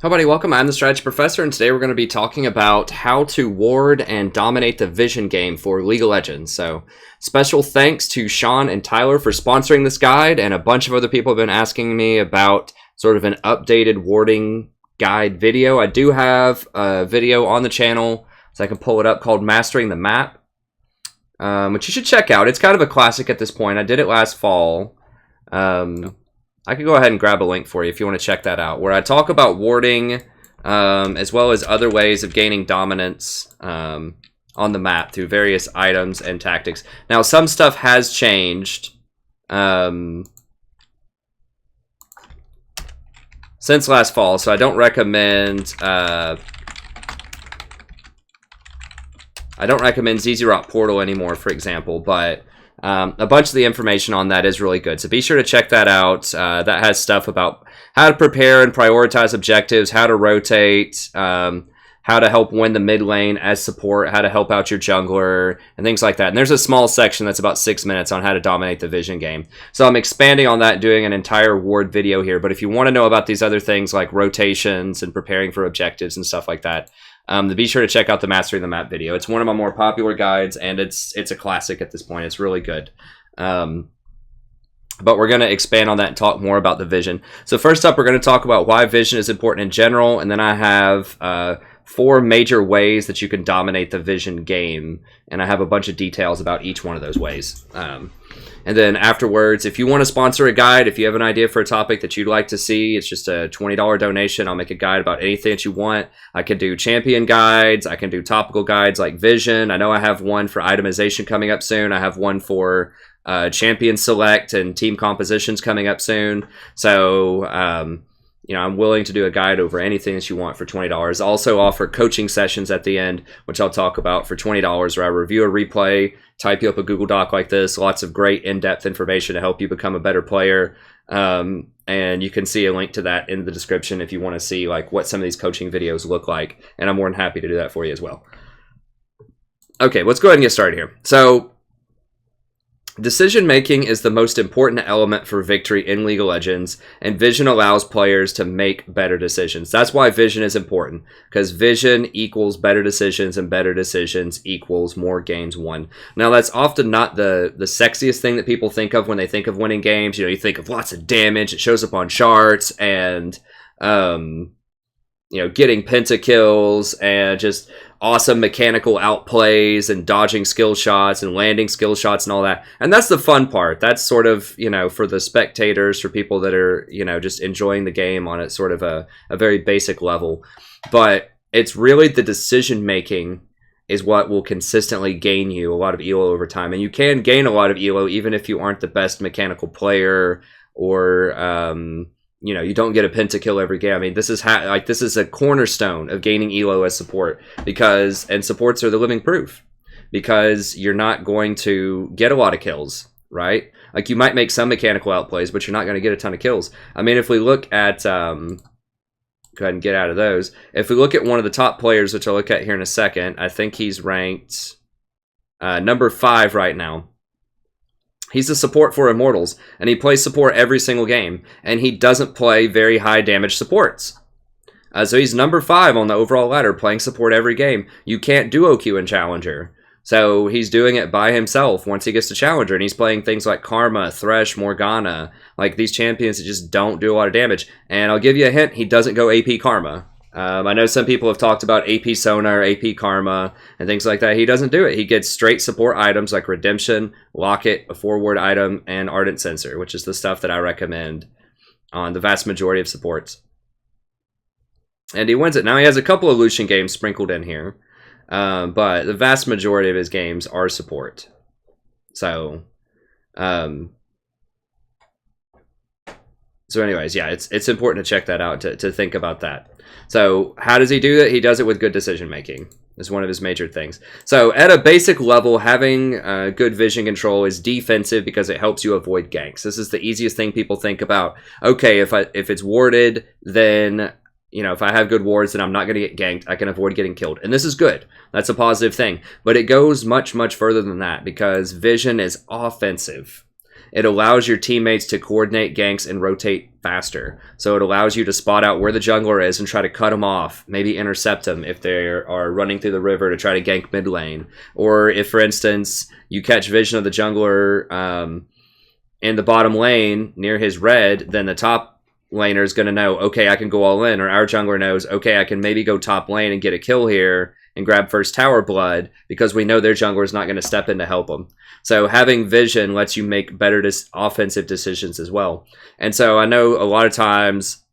Hello, buddy. Welcome. I'm the Strategy Professor, and today we're going to be talking about how to ward and dominate the Vision game for League of Legends. So, special thanks to Sean and Tyler for sponsoring this guide, and a bunch of other people have been asking me about sort of an updated warding guide video. I do have a video on the channel, so I can pull it up, called Mastering the Map, which you should check out. It's kind of a classic at this point. I did it last fall. I could go ahead and grab a link for you if you want to check that out, where I talk about warding as well as other ways of gaining dominance on the map through various items and tactics. Now, some stuff has changed since last fall, so I don't recommend ZZ Portal anymore, for example, but a bunch of the information on that is really good, so be sure to check that out. That has stuff about how to prepare and prioritize objectives, how to rotate, how to help win the mid lane as support, how to help out your jungler, and things like that. And there's a small section that's about 6 minutes on how to dominate the Vision game. So I'm expanding on that, doing an entire ward video here. But if you want to know about these other things like rotations and preparing for objectives and stuff like that, be sure to check out the Mastering the Map video. It's one of my more popular guides, and it's a classic at this point. It's really good. But we're going to expand on that and talk more about the Vision. So first up, we're going to talk about why Vision is important in general, and then I have 4 major ways that you can dominate the Vision game, and I have a bunch of details about each one of those ways. And then afterwards, if you want to sponsor a guide, if you have an idea for a topic that you'd like to see, it's just a $20 donation. I'll make a guide about anything that you want. I can do champion guides. I can do topical guides like Vision. I know I have one for itemization coming up soon. I have one for champion select and team compositions coming up soon. So, I'm willing to do a guide over anything that you want for $20. I also offer coaching sessions at the end, which I'll talk about for $20, where I review a replay, type you up a Google Doc like this, lots of great in-depth information to help you become a better player. And you can see a link to that in the description if you want to see like what some of these coaching videos look like. And I'm more than happy to do that for you as well. Okay, let's go ahead and get started here. So, decision making is the most important element for victory in League of Legends, and Vision allows players to make better decisions. That's why Vision is important, because Vision equals better decisions, and better decisions equals more games won. Now, that's often not the sexiest thing that people think of when they think of winning games. You think of lots of damage, it shows up on charts, and getting pentakills and just awesome mechanical outplays and dodging skill shots and landing skill shots and all that. And that's the fun part. That's sort of, for the spectators, for people that are, just enjoying the game on a sort of a very basic level. But it's really the decision making is what will consistently gain you a lot of ELO over time. And you can gain a lot of ELO even if you aren't the best mechanical player, or you don't get a pentakill every game. I mean, this is a cornerstone of gaining ELO as support, and supports are the living proof, because you're not going to get a lot of kills, right? Like, you might make some mechanical outplays, but you're not going to get a ton of kills. I mean, if we look at, go ahead and get out of those. If we look at one of the top players, which I'll look at here in a second, I think he's ranked number 5 right now. He's a support for Immortals, and he plays support every single game, and he doesn't play very high damage supports. So he's number 5 on the overall ladder, playing support every game. You can't duo queue in Challenger, so he's doing it by himself once he gets to Challenger, and he's playing things like Karma, Thresh, Morgana, like these champions that just don't do a lot of damage. And I'll give you a hint, he doesn't go AP Karma. I know some people have talked about AP Sonar, AP Karma, and things like that. He doesn't do it. He gets straight support items like Redemption, Locket, a forward item, and Ardent Sensor, which is the stuff that I recommend on the vast majority of supports. And he wins it. Now, he has a couple of Lucian games sprinkled in here, but the vast majority of his games are support. So, anyways, yeah, it's important to check that out, to think about that. So how does he do that? He does it with good decision making. Is one of his major things. So at a basic level, having good vision control is defensive because it helps you avoid ganks. This is the easiest thing people think about. Okay, if it's warded, then if I have good wards, then I'm not going to get ganked. I can avoid getting killed, and this is good. That's a positive thing. But it goes much, much further than that, because vision is offensive. it allows your teammates to coordinate ganks and rotate faster. So it allows you to spot out where the jungler is and try to cut them off, maybe intercept them if they are running through the river to try to gank mid lane. Or if, for instance, you catch vision of the jungler in the bottom lane near his red, then the top laner is going to know, okay, I can go all in. Or our jungler knows, okay, I can maybe go top lane and get a kill here and grab first tower blood because we know their jungler is not going to step in to help them. So having vision lets you make better offensive decisions as well. And so I know a lot of times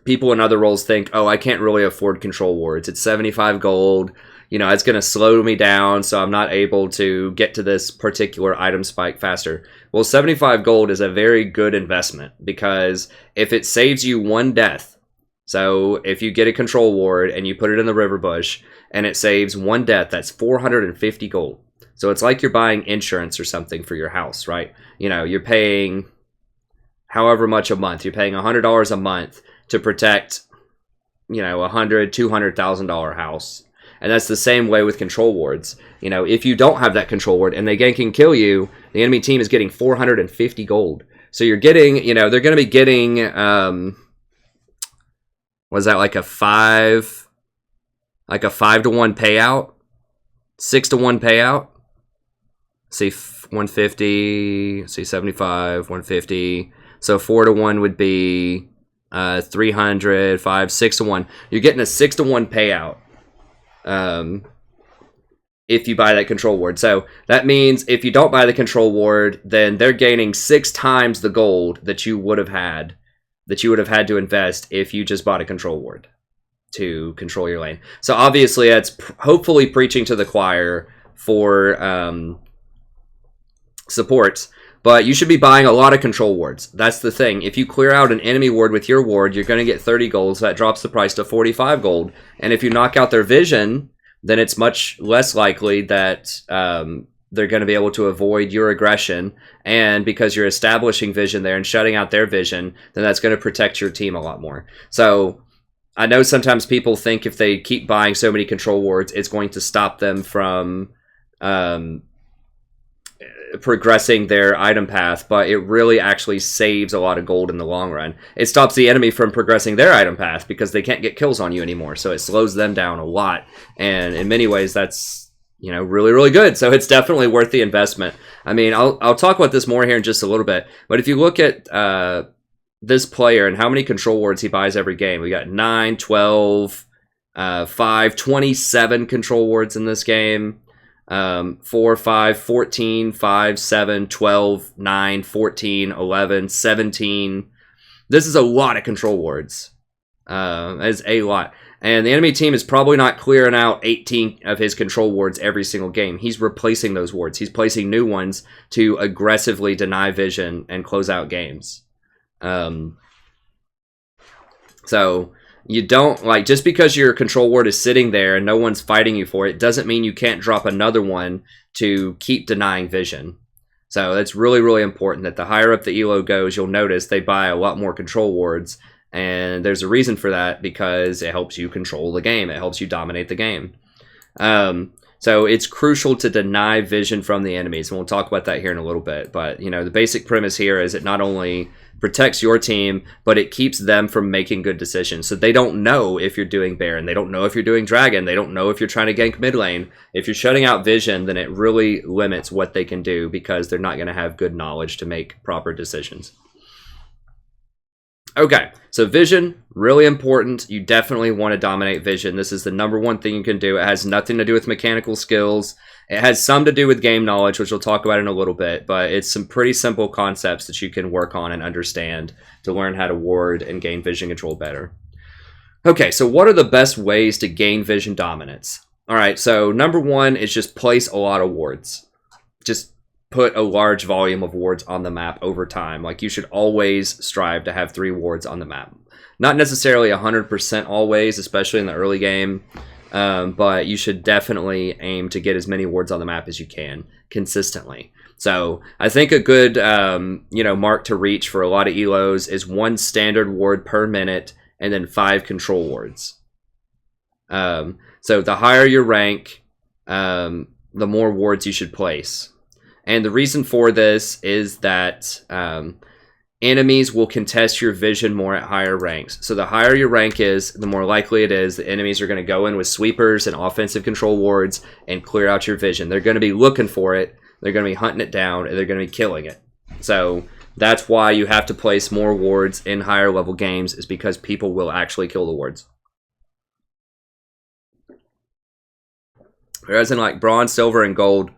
people in other roles think, oh, I can't really afford control wards. It's 75 gold. You know, it's going to slow me down, so I'm not able to get to this particular item spike faster. Well, 75 gold is a very good investment because if it saves you one death, so if you get a control ward and you put it in the river bush and it saves one death, that's 450 gold. So it's like you're buying insurance or something for your house, right? You know, you're paying however much a month. You're paying $100 a month to protect, you know, $100,000, $200,000 house. And that's the same way with control wards. You know, if you don't have that control ward and they gank and kill you, the enemy team is getting 450 gold. So you're getting, you know, they're going to be getting, was that like a 5 to 1 payout? 6 to 1 payout? See 150, see 75, 150. So 4 to 1 would be 300, 5, 6 to 1. You're getting a 6 to 1 payout. If you buy that control ward. So that means if you don't buy the control ward, then they're gaining 6 times the gold that you would have had to invest if you just bought a control ward to control your lane. So obviously that's hopefully preaching to the choir for supports, but you should be buying a lot of control wards. That's the thing. If you clear out an enemy ward with your ward, you're going to get 30 gold, so that drops the price to 45 gold. And if you knock out their vision, then it's much less likely that they're going to be able to avoid your aggression. And because you're establishing vision there and shutting out their vision, then that's going to protect your team a lot more. So I know sometimes people think if they keep buying so many control wards, it's going to stop them from progressing their item path, but it really actually saves a lot of gold in the long run. It stops the enemy from progressing their item path because they can't get kills on you anymore, so it slows them down a lot, and in many ways that's, you know, really, really good. So it's definitely worth the investment. I mean, I'll talk about this more here in just a little bit, but if you look at this player and how many control wards he buys every game, we got 9, 12, 5, 27 control wards in this game. 4, 5, 14, 5, 7, 12, 9, 14, 11, 17. This is a lot of control wards. That is a lot. And the enemy team is probably not clearing out 18 of his control wards every single game. He's replacing those wards. He's placing new ones to aggressively deny vision and close out games. So you don't, like, just because your control ward is sitting there and no one's fighting you for it, doesn't mean you can't drop another one to keep denying vision. So it's really, really important that the higher up the elo goes, you'll notice they buy a lot more control wards. And there's a reason for that, because it helps you control the game. It helps you dominate the game. So it's crucial to deny vision from the enemies, and we'll talk about that here in a little bit. But, you know, the basic premise here is it not only protects your team, but it keeps them from making good decisions. So they don't know if you're doing Baron. They don't know if you're doing Dragon. They don't know if you're trying to gank mid lane. If you're shutting out vision, then it really limits what they can do, because they're not going to have good knowledge to make proper decisions. Okay, so vision, really important. You definitely want to dominate vision. This is the #1 thing you can do. It has nothing to do with mechanical skills. It has some to do with game knowledge, which we'll talk about in a little bit, but it's some pretty simple concepts that you can work on and understand to learn how to ward and gain vision control better. Okay, so what are the best ways to gain vision dominance? All right, so #1 is just place a lot of wards. Just put a large volume of wards on the map over time. Like, you should always strive to have 3 wards on the map. Not necessarily 100% always, especially in the early game, but you should definitely aim to get as many wards on the map as you can consistently. So I think a good mark to reach for a lot of elos is 1 standard ward per minute and then 5 control wards. So the higher your rank, the more wards you should place. And the reason for this is that enemies will contest your vision more at higher ranks. So the higher your rank is, the more likely it is the enemies are going to go in with sweepers and offensive control wards and clear out your vision. They're going to be looking for it, they're going to be hunting it down, and they're going to be killing it. So that's why you have to place more wards in higher level games, is because people will actually kill the wards. Whereas in like bronze, silver, and gold,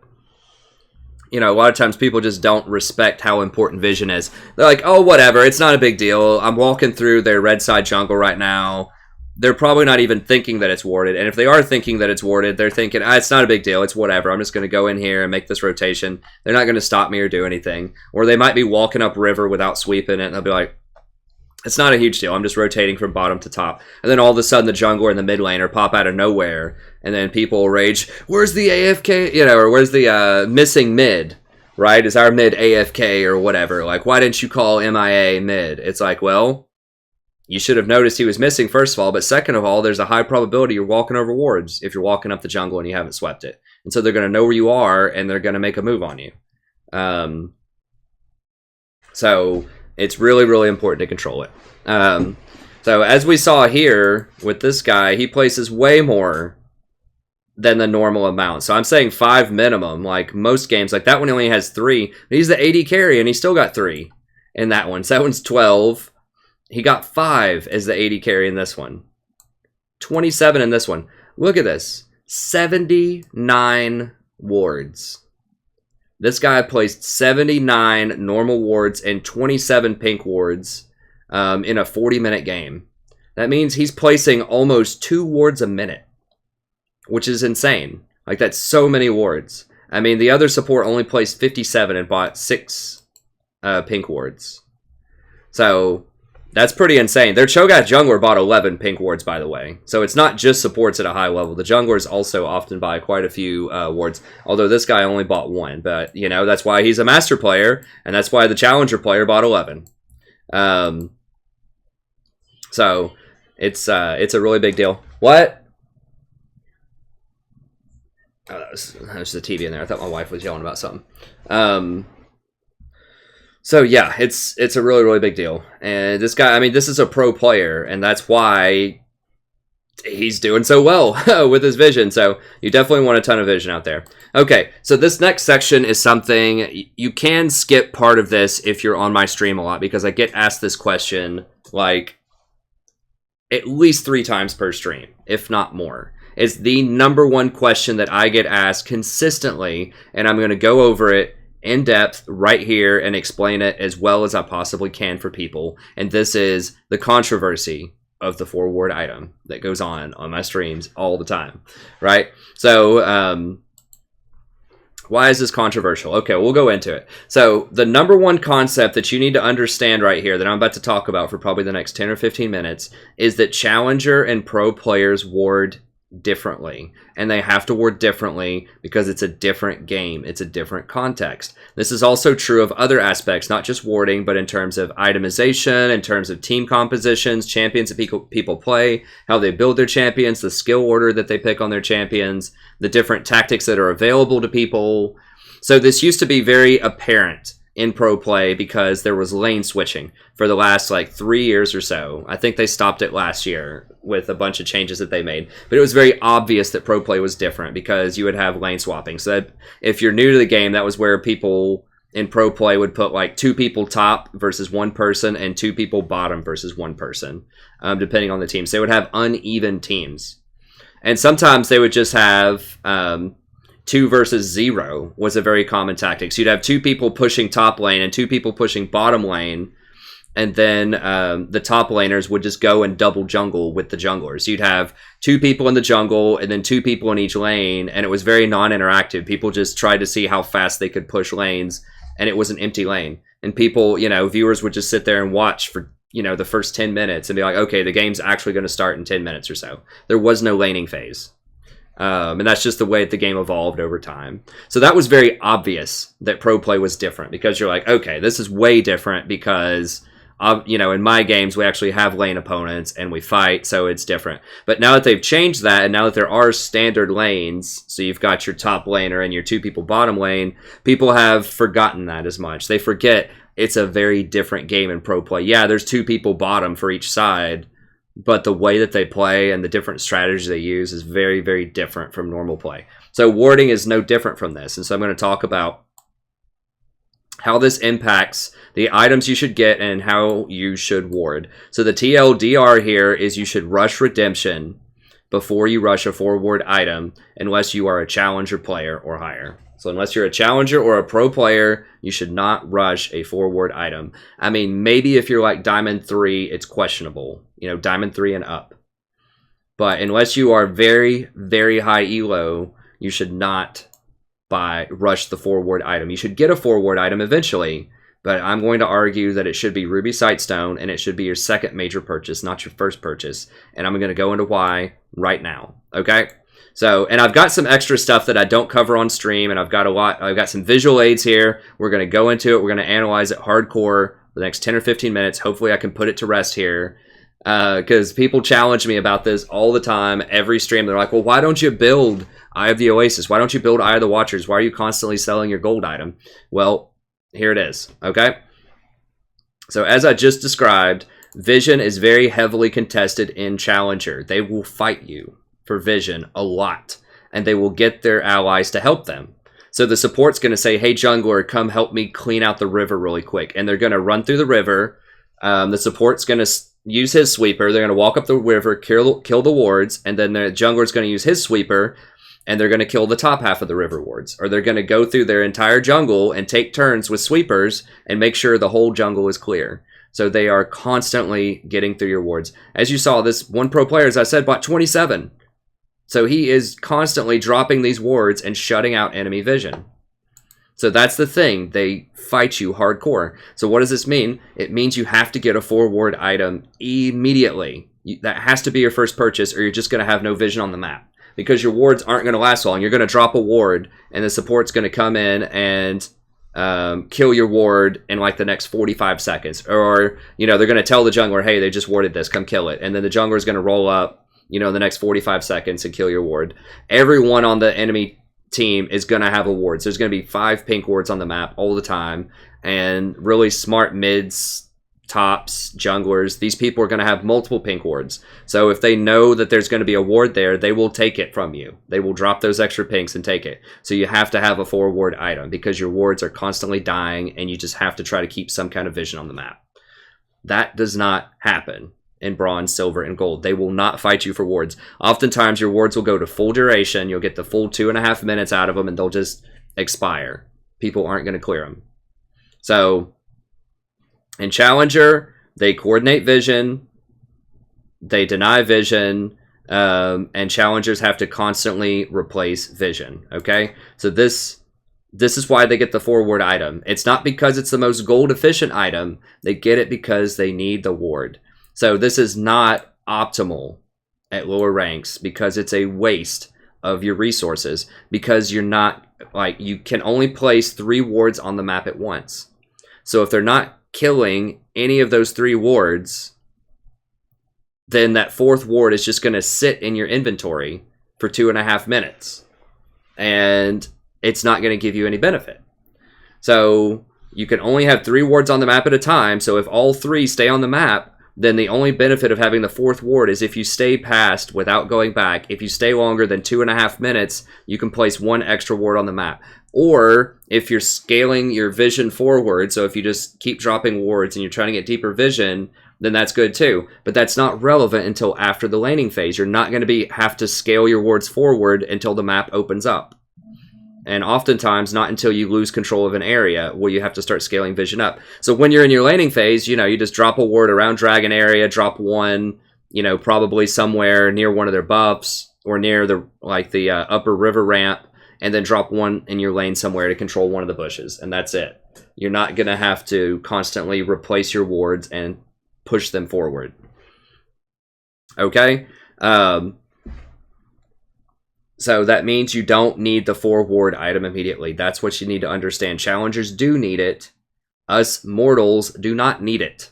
you know, a lot of times people just don't respect how important vision is. They're like, oh, whatever, it's not a big deal. I'm walking through their red side jungle right now. They're probably not even thinking that it's warded. And if they are thinking that it's warded, they're thinking, it's not a big deal. It's whatever. I'm just going to go in here and make this rotation. They're not going to stop me or do anything. Or they might be walking up river without sweeping it, and they'll be like, it's not a huge deal. I'm just rotating from bottom to top. And then all of a sudden the jungler and the mid laner pop out of nowhere. And then people will rage, where's the AFK? You know, or where's the missing mid? Right? Is our mid AFK or whatever? Like, why didn't you call MIA mid? It's like, well, you should have noticed he was missing, first of all. But second of all, there's a high probability you're walking over wards if you're walking up the jungle and you haven't swept it. And so they're going to know where you are and they're going to make a move on you. So it's really, really important to control it. So as we saw here with this guy, he places way more than the normal amount. So I'm saying 5 minimum, like most games. Like that one only has 3. He's the AD carry and he still got 3 in that one. So that one's 12. He got 5 as the AD carry in this one. 27 in this one. Look at this. 79 wards. This guy placed 79 normal wards and 27 pink wards in a 40-minute game. That means he's placing almost 2 wards a minute, which is insane. Like, that's so many wards. I mean, the other support only placed 57 and bought 6 pink wards. So that's pretty insane. Their Cho'Gath jungler bought 11 pink wards, by the way. So it's not just supports at a high level. The junglers also often buy quite a few wards, although this guy only bought 1. But, you know, that's why he's a master player, and that's why the challenger player bought 11. So it's a really big deal. What? Oh, there's the TV in there. I thought my wife was yelling about something. So yeah, it's a really, really big deal. And this guy, I mean, this is a pro player, and that's why he's doing so well with his vision. So you definitely want a ton of vision out there. Okay, so this next section is something you can skip part of this if you're on my stream a lot, because I get asked this question like at least 3 times per stream, if not more. It's the #1 question that I get asked consistently, and I'm going to go over it in depth right here and explain it as well as I possibly can for people. And this is the controversy of the 4-ward item that goes on my streams all the time, right? So why is this controversial? Okay, we'll go into it. So the #1 concept that you need to understand right here that I'm about to talk about for probably the next 10 or 15 minutes is that challenger and pro players ward differently, and they have to ward differently because it's a different game. It's a different context. This is also true of other aspects, not just warding, but in terms of itemization, in terms of team compositions, champions that people play, how they build their champions, the skill order that they pick on their champions, the different tactics that are available to people. So this used to be very apparent in pro play because there was lane switching for the last like 3 years or so. I think they stopped it last year with a bunch of changes that they made, but it was very obvious that pro play was different because you would have lane swapping. So that if you're new to the game, that was where people in pro play would put like 2 people top versus 1 person and 2 people bottom versus 1 person, depending on the team. So they would have uneven teams, and sometimes they would just have 2 versus 0 was a very common tactic. So you'd have 2 people pushing top lane and 2 people pushing bottom lane, and then the top laners would just go and double jungle with the junglers. You'd have 2 people in the jungle and then 2 people in each lane, and it was very non-interactive. People just tried to see how fast they could push lanes, and it was an empty lane. And people, you know, viewers would just sit there and watch for, you know, the first 10 minutes and be like, okay, the game's actually going to start in 10 minutes or so. There was no laning phase. And that's just the way that the game evolved over time. So that was very obvious that pro play was different, because you're like, okay, this is way different because you know, in my games, we actually have lane opponents and we fight, so it's different. But now that they've changed that, and now that there are standard lanes, so you've got your top laner and your 2 people bottom lane, people have forgotten that as much. They forget it's a very different game in pro play. Yeah, there's 2 people bottom for each side, but the way that they play and the different strategies they use is very, very different from normal play. So warding is no different from this. And so I'm going to talk about how this impacts the items you should get and how you should ward. So the TLDR here is you should rush redemption before you rush a forward item unless you are a challenger player or higher. So unless you're a challenger or a pro player, you should not rush a forward item. I mean, maybe if you're like Diamond 3, it's questionable. You know, Diamond 3 and up. But unless you are very, very high elo, you should not rush the forward item. You should get a forward item eventually, but I'm going to argue that it should be Ruby Sightstone and it should be your second major purchase, not your first purchase. And I'm going to go into why right now. Okay? So, and I've got some extra stuff that I don't cover on stream, and I've got some visual aids here. We're going to go into it. We're going to analyze it hardcore for the next 10 or 15 minutes. Hopefully I can put it to rest here. Because people challenge me about this all the time, every stream. They're like, well, why don't you build Eye of the Oasis? Why don't you build Eye of the Watchers? Why are you constantly selling your gold item? Well, here it is, okay? So as I just described, Vision is very heavily contested in Challenger. They will fight you for Vision a lot, and they will get their allies to help them. So the support's going to say, hey, jungler, come help me clean out the river really quick. And they're going to run through the river. The support's going to use his sweeper. They're going to walk up the river, kill the wards, and then the jungler's going to use his sweeper, and they're going to kill the top half of the river wards. Or they're going to go through their entire jungle and take turns with sweepers and make sure the whole jungle is clear. So they are constantly getting through your wards. As you saw, this one pro player, as I said, bought 27. So he is constantly dropping these wards and shutting out enemy vision. So that's the thing. They fight you hardcore. So what does this mean? It means you have to get a forward item immediately. That has to be your first purchase, or you're just going to have no vision on the map. Because your wards aren't going to last long. You're going to drop a ward, and the support's going to come in and kill your ward in like the next 45 seconds. Or, you know, they're going to tell the jungler, hey, they just warded this, come kill it. And then the jungler is going to roll up, you know, in the next 45 seconds and kill your ward. Everyone on the enemy team is going to have a ward. So there's going to be 5 pink wards on the map all the time. And really smart mids, tops, junglers, these people are going to have multiple pink wards. So if they know that there's going to be a ward there, they will take it from you. They will drop those extra pinks and take it. So you have to have a forward item because your wards are constantly dying and you just have to try to keep some kind of vision on the map. That does not happen in bronze, silver, and gold. They will not fight you for wards. Oftentimes your wards will go to full duration. You'll get the full 2.5 minutes out of them and they'll just expire. People aren't going to clear them. So in Challenger, they coordinate vision, they deny vision, and challengers have to constantly replace vision, okay? So this is why they get the forward item. It's not because it's the most gold efficient item. They get it because they need the ward. So this is not optimal at lower ranks because it's a waste of your resources, because you're not, like, you can only place 3 wards on the map at once. So if they're not killing any of those 3 wards, then that 4th ward is just going to sit in your inventory for 2.5 minutes. And it's not going to give you any benefit. So you can only have 3 wards on the map at a time. So if all 3 stay on the map, then the only benefit of having the 4th ward is if you stay past without going back. If you stay longer than 2.5 minutes, you can place 1 extra ward on the map. Or if you're scaling your vision forward, so if you just keep dropping wards and you're trying to get deeper vision, then that's good too. But that's not relevant until after the laning phase. You're not going to have to scale your wards forward until the map opens up. And oftentimes not until you lose control of an area will you have to start scaling vision up. So when you're in your laning phase, you know, you just drop a ward around dragon area, drop 1, you know, probably somewhere near one of their buffs or near the upper river ramp, and then drop 1 in your lane somewhere to control one of the bushes, and that's it. You're not going to have to constantly replace your wards and push them forward. Okay? So that means you don't need the 4 ward item immediately. That's what you need to understand. Challengers do need it. Us mortals do not need it.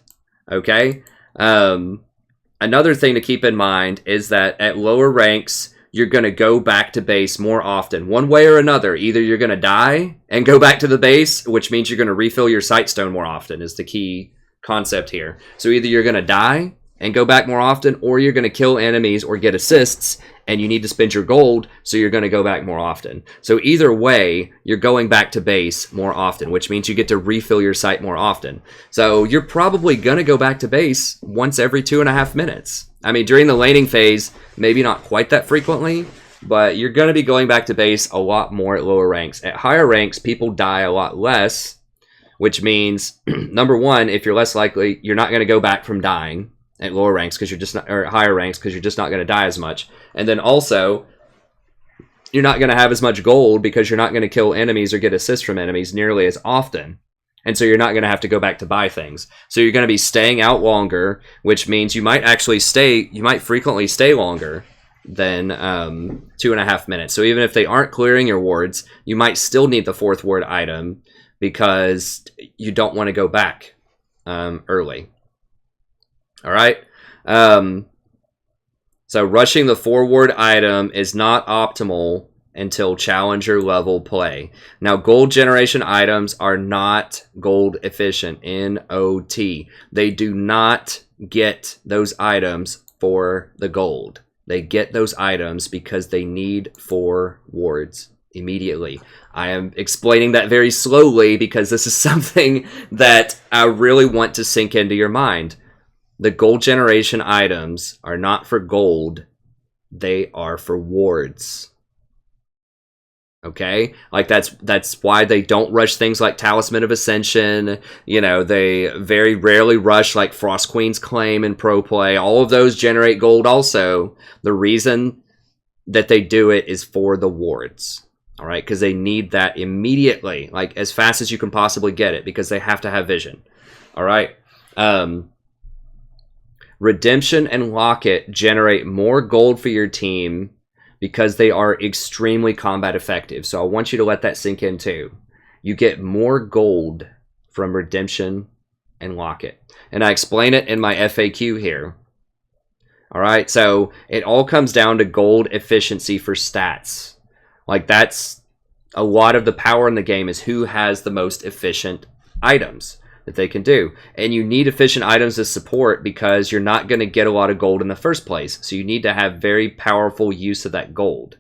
Okay? Another thing to keep in mind is that at lower ranks, you're going to go back to base more often. One way or another. Either you're going to die and go back to the base, which means you're going to refill your sightstone more often, is the key concept here. So either you're going to die and go back more often, or you're going to kill enemies or get assists, and you need to spend your gold, so you're going to go back more often. So either way, you're going back to base more often, which means you get to refill your sight more often. So you're probably going to go back to base once every 2.5 minutes. I mean, during the laning phase, maybe not quite that frequently, but you're going to be going back to base a lot more at lower ranks. At higher ranks, people die a lot less, which means, number one, if you're less likely, you're not going to go back from dying at lower ranks because you're just not, or higher ranks because you're just not going to die as much. And then also, you're not going to have as much gold because you're not going to kill enemies or get assists from enemies nearly as often. And so you're not going to have to go back to buy things. So you're going to be staying out longer, which means you might frequently stay longer than 2.5 minutes. So even if they aren't clearing your wards, you might still need the 4th ward item because you don't want to go back early. All right. So rushing the 4-ward item is not optimal until challenger level play. Now, gold generation items are not gold efficient, N-O-T. They do not get those items for the gold. They get those items because they need 4 wards immediately. I am explaining that very slowly because this is something that I really want to sink into your mind. The gold generation items are not for gold. They are for wards. Okay? Like that's why they don't rush things like Talisman of Ascension. You know, they very rarely rush like Frost Queen's Claim in pro play. All of those generate gold also. The reason that they do it is for the wards. All right? Because they need that immediately. Like as fast as you can possibly get it because they have to have vision. All right? Redemption and Locket generate more gold for your team because they are extremely combat effective. So I want you to let that sink in too. You get more gold from Redemption and Locket. And I explain it in my FAQ here. All right, so it all comes down to gold efficiency for stats. Like that's a lot of the power in the game is who has the most efficient items that they can do. And you need efficient items to support because you're not going to get a lot of gold in the first place. So you need to have very powerful use of that gold.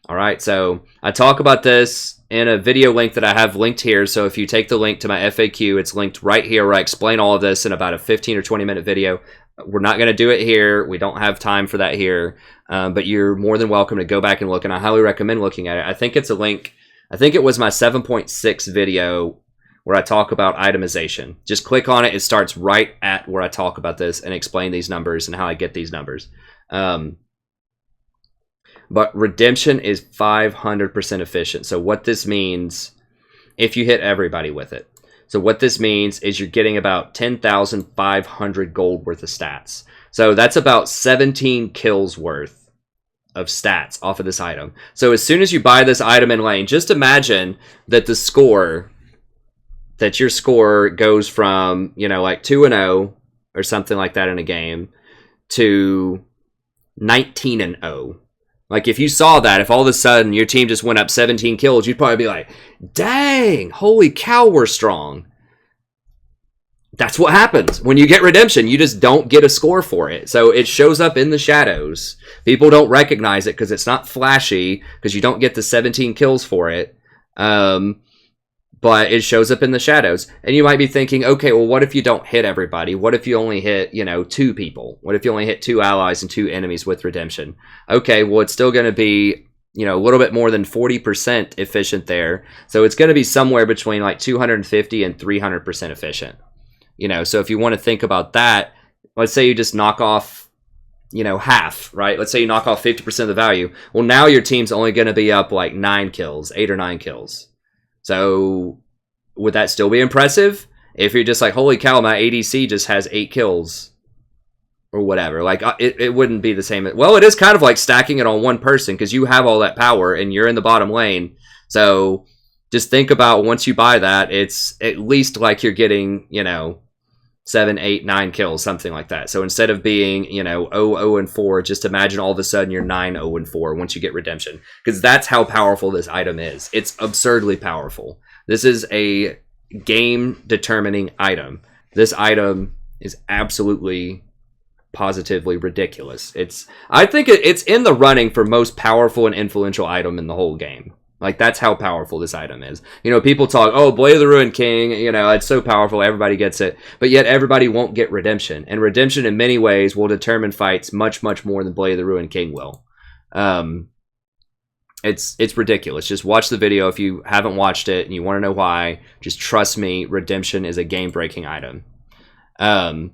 All right, so I talk about this in a video link that I have linked here. So if you take the link to my FAQ, it's linked right here where I explain all of this in about a 15 or 20 minute video. We're not going to do it here. We don't have time for that here. But you're more than welcome to go back and look. And I highly recommend looking at it. I think it's a link. I think it was my 7.6 video where I talk about itemization. Just click on it. It starts right at where I talk about this and explain these numbers and how I get these numbers. But redemption is 500% efficient. So what this means, if you hit everybody with it. So what this means is you're getting about 10,500 gold worth of stats. So that's about 17 kills worth of stats off of this item. So as soon as you buy this item in lane, just imagine that the score... that your score goes from, you know, like 2-0 or something like that in a game to 19-0. Like if you saw that, if all of a sudden your team just went up 17 kills, you'd probably be like, dang, holy cow, we're strong. That's what happens when you get redemption. You just don't get a score for it. So it shows up in the shadows. People don't recognize it because it's not flashy because you don't get the 17 kills for it. But it shows up in the shadows. And you might be thinking, okay, well, what if you don't hit everybody? What if you only hit, 2 people? What if you only hit 2 allies and 2 enemies with redemption? Okay, well, it's still going to be, a little bit more than 40% efficient there. So it's going to be somewhere between like 250 and 300% efficient. So if you want to think about that, let's say you just knock off, half, right? Let's say you knock off 50% of the value. Well, now your team's only going to be up like 9 kills, 8 or 9 kills. So would that still be impressive? If you're just like, holy cow, my ADC just has 8 kills or whatever. Like it wouldn't be the same. Well, it is kind of like stacking it on one person because you have all that power and you're in the bottom lane. So just think about once you buy that, it's at least like you're getting, 7, 8, 9 kills, something like that. So instead of being, 0-0-4, just imagine all of a sudden you're 9-0-4 once you get redemption. Because that's how powerful this item is. It's absurdly powerful. This is a game-determining item. This item is absolutely, positively ridiculous. I think it's in the running for most powerful and influential item in the whole game. Like, that's how powerful this item is. People talk, oh, Blade of the Ruined King, it's so powerful, everybody gets it. But yet everybody won't get redemption. And redemption in many ways will determine fights much, much more than Blade of the Ruined King will. It's ridiculous. Just watch the video if you haven't watched it and you want to know why. Just trust me, redemption is a game-breaking item. And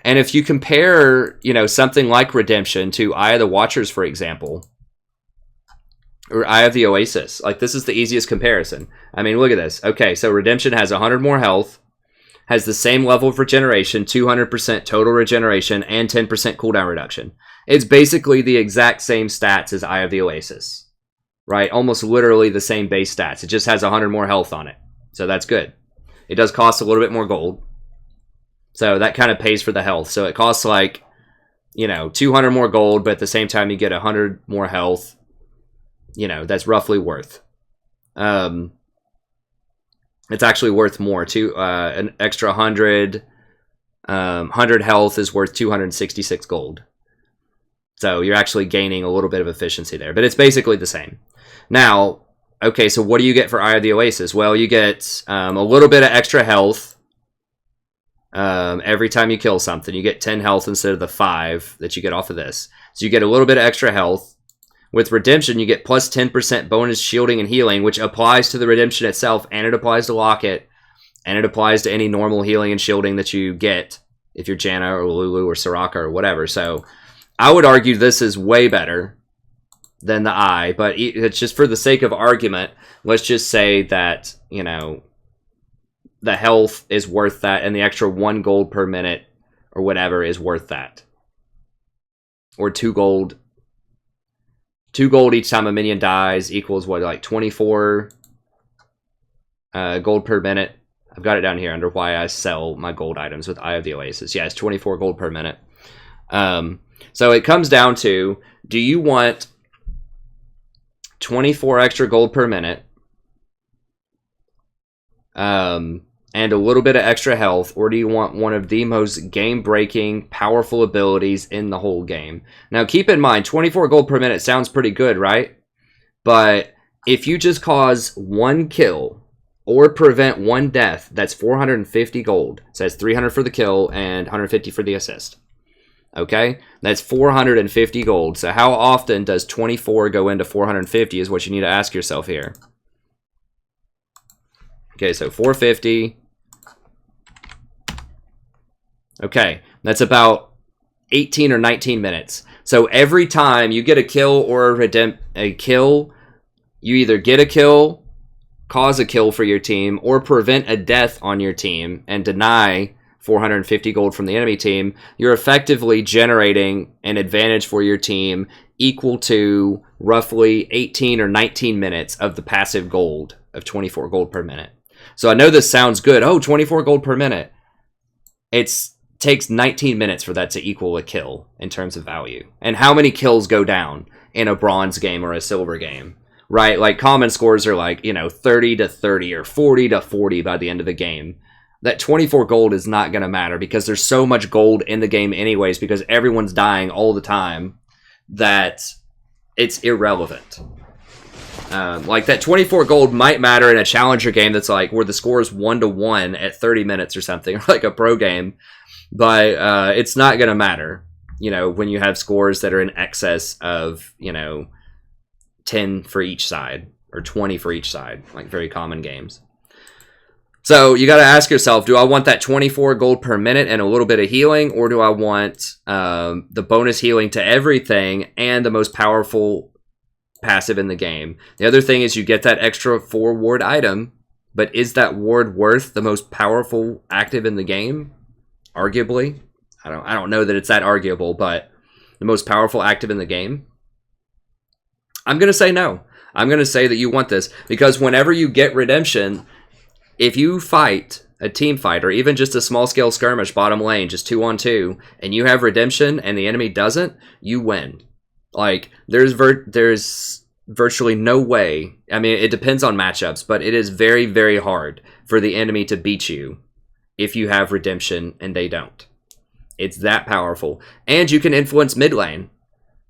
if you compare, something like redemption to Eye of the Watchers, for example, or Eye of the Oasis. Like, this is the easiest comparison. I mean, look at this. Okay, so Redemption has 100 more health, has the same level of regeneration, 200% total regeneration, and 10% cooldown reduction. It's basically the exact same stats as Eye of the Oasis, right? Almost literally the same base stats. It just has 100 more health on it, so that's good. It does cost a little bit more gold, so that kind of pays for the health. So it costs like, 200 more gold, but at the same time you get 100 more health. That's roughly worth. It's actually worth more too. An extra 100 health is worth 266 gold. So you're actually gaining a little bit of efficiency there, but it's basically the same. Now, okay, so what do you get for Eye of the Oasis? Well, you get a little bit of extra health every time you kill something. You get 10 health instead of the 5 that you get off of this. So you get a little bit of extra health. With Redemption, you get plus 10% bonus shielding and healing, which applies to the Redemption itself, and it applies to Locket, and it applies to any normal healing and shielding that you get if you're Janna or Lulu or Soraka or whatever. So I would argue this is way better than the Eye, but it's just for the sake of argument, let's just say that, the health is worth that, and the extra 1 gold per minute or whatever is worth that. Or 2 gold. 2 gold each time a minion dies equals what, like 24 gold per minute. I've got it down here under why I sell my gold items with Eye of the Oasis. Yeah, it's 24 gold per minute. So it comes down to, do you want 24 extra gold per minute and a little bit of extra health, or do you want one of the most game-breaking, powerful abilities in the whole game? Now, keep in mind, 24 gold per minute sounds pretty good, right? But if you just cause 1 kill or prevent 1 death, that's 450 gold. So that's 300 for the kill and 150 for the assist. Okay? That's 450 gold. So how often does 24 go into 450 is what you need to ask yourself here. Okay, so 450... Okay, that's about 18 or 19 minutes. So every time you get a kill or a kill, you either get a kill, cause a kill for your team, or prevent a death on your team and deny 450 gold from the enemy team, you're effectively generating an advantage for your team equal to roughly 18 or 19 minutes of the passive gold of 24 gold per minute. So I know this sounds good. Oh, 24 gold per minute. It takes 19 minutes for that to equal a kill in terms of value. And how many kills go down in a bronze game or a silver game, right? Like, common scores are like, 30 to 30 or 40 to 40 by the end of the game. That 24 gold is not going to matter because there's so much gold in the game anyways, because everyone's dying all the time, that it's irrelevant. Like, that 24 gold might matter in a challenger game that's like where the score is 1-1 at 30 minutes or something, or like a pro game, but it's not going to matter, when you have scores that are in excess of, 10 for each side or 20 for each side, like very common games. So you got to ask yourself, do I want that 24 gold per minute and a little bit of healing, or do I want the bonus healing to everything and the most powerful passive in the game? The other thing is you get that extra 4 ward item, but is that ward worth the most powerful active in the game? Arguably. I don't know that it's that arguable, but the most powerful active in the game? I'm going to say no. I'm going to say that you want this, because whenever you get redemption, if you fight a team fight, or even just a small scale skirmish bottom lane, just 2-on-2, and you have redemption and the enemy doesn't, you win. Like, there's virtually no way. I mean, it depends on matchups, but it is very, very hard for the enemy to beat you if you have redemption and they don't. It's that powerful. And you can influence mid lane.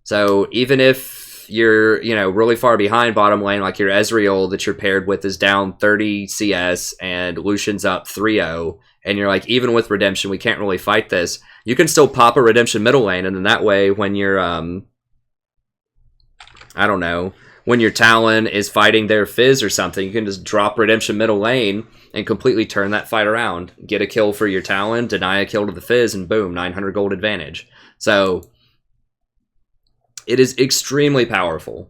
So even if you're, really far behind bottom lane, like your Ezreal that you're paired with is down 30 CS and Lucian's up 3-0, and you're like, even with redemption, we can't really fight this. You can still pop a redemption middle lane, and then that way when you're, I don't know, when your Talon is fighting their Fizz or something, you can just drop redemption middle lane and completely turn that fight around. Get a kill for your Talon, deny a kill to the Fizz, and boom, 900 gold advantage. So it is extremely powerful.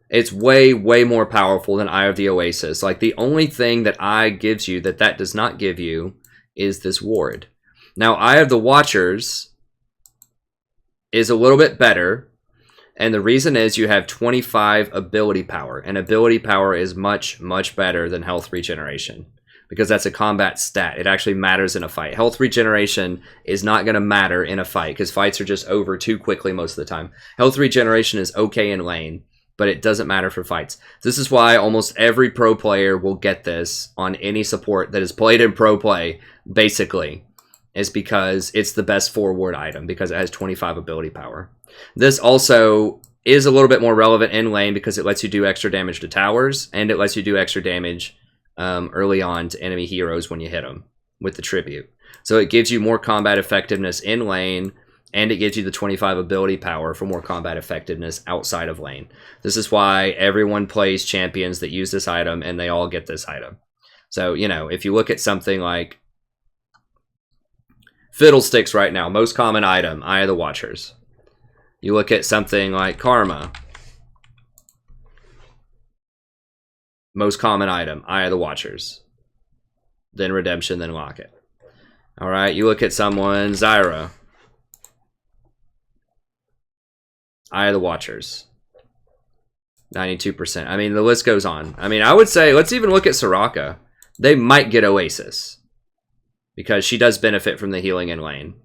It's way, way more powerful than Eye of the Oasis. Like, the only thing that Eye gives you that does not give you is this ward. Now, Eye of the Watchers is a little bit better. And the reason is you have 25 ability power. And ability power is much, much better than health regeneration, because that's a combat stat. It actually matters in a fight. Health regeneration is not going to matter in a fight, because fights are just over too quickly most of the time. Health regeneration is okay in lane, but it doesn't matter for fights. This is why almost every pro player will get this on any support that is played in pro play, basically, is because it's the best forward item, because it has 25 ability power. This also is a little bit more relevant in lane because it lets you do extra damage to towers, and it lets you do extra damage early on to enemy heroes when you hit them with the tribute. So it gives you more combat effectiveness in lane, and it gives you the 25 ability power for more combat effectiveness outside of lane. This is why everyone plays champions that use this item, and they all get this item. So, if you look at something like Fiddlesticks right now, most common item, Eye of the Watchers. You look at something like Karma. Most common item, Eye of the Watchers. Then Redemption, then Locket. Alright, you look at someone, Zyra. Eye of the Watchers. 92%. I mean, the list goes on. I mean, I would say, let's even look at Soraka. They might get Oasis, because she does benefit from the healing in lane.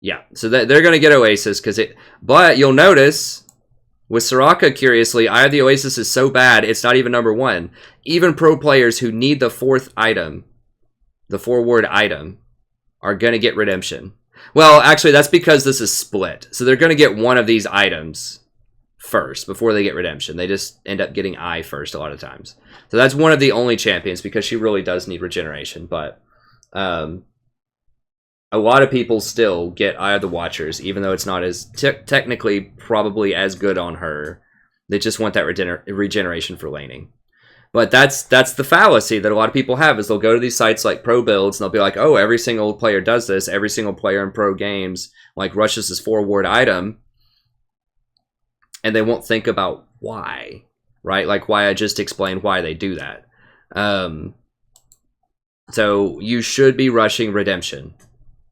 Yeah, so they're going to get Oasis, but you'll notice with Soraka, curiously, Eye of the Oasis is so bad, it's not even number 1. Even pro players who need the 4th item, the forward item, are going to get Redemption. Well, actually, that's because this is split. So they're going to get one of these items first before they get Redemption. They just end up getting Eye first a lot of times. So that's one of the only champions, because she really does need regeneration, but a lot of people still get Eye of the Watchers, even though it's not as technically probably as good on her. They just want that regeneration for laning. But that's the fallacy that a lot of people have, is they'll go to these sites like Pro Builds, and they'll be like, oh, every single player does this. Every single player in pro games rushes this forward item. And they won't think about why, right? Like why I just explained why they do that. So you should be rushing Redemption.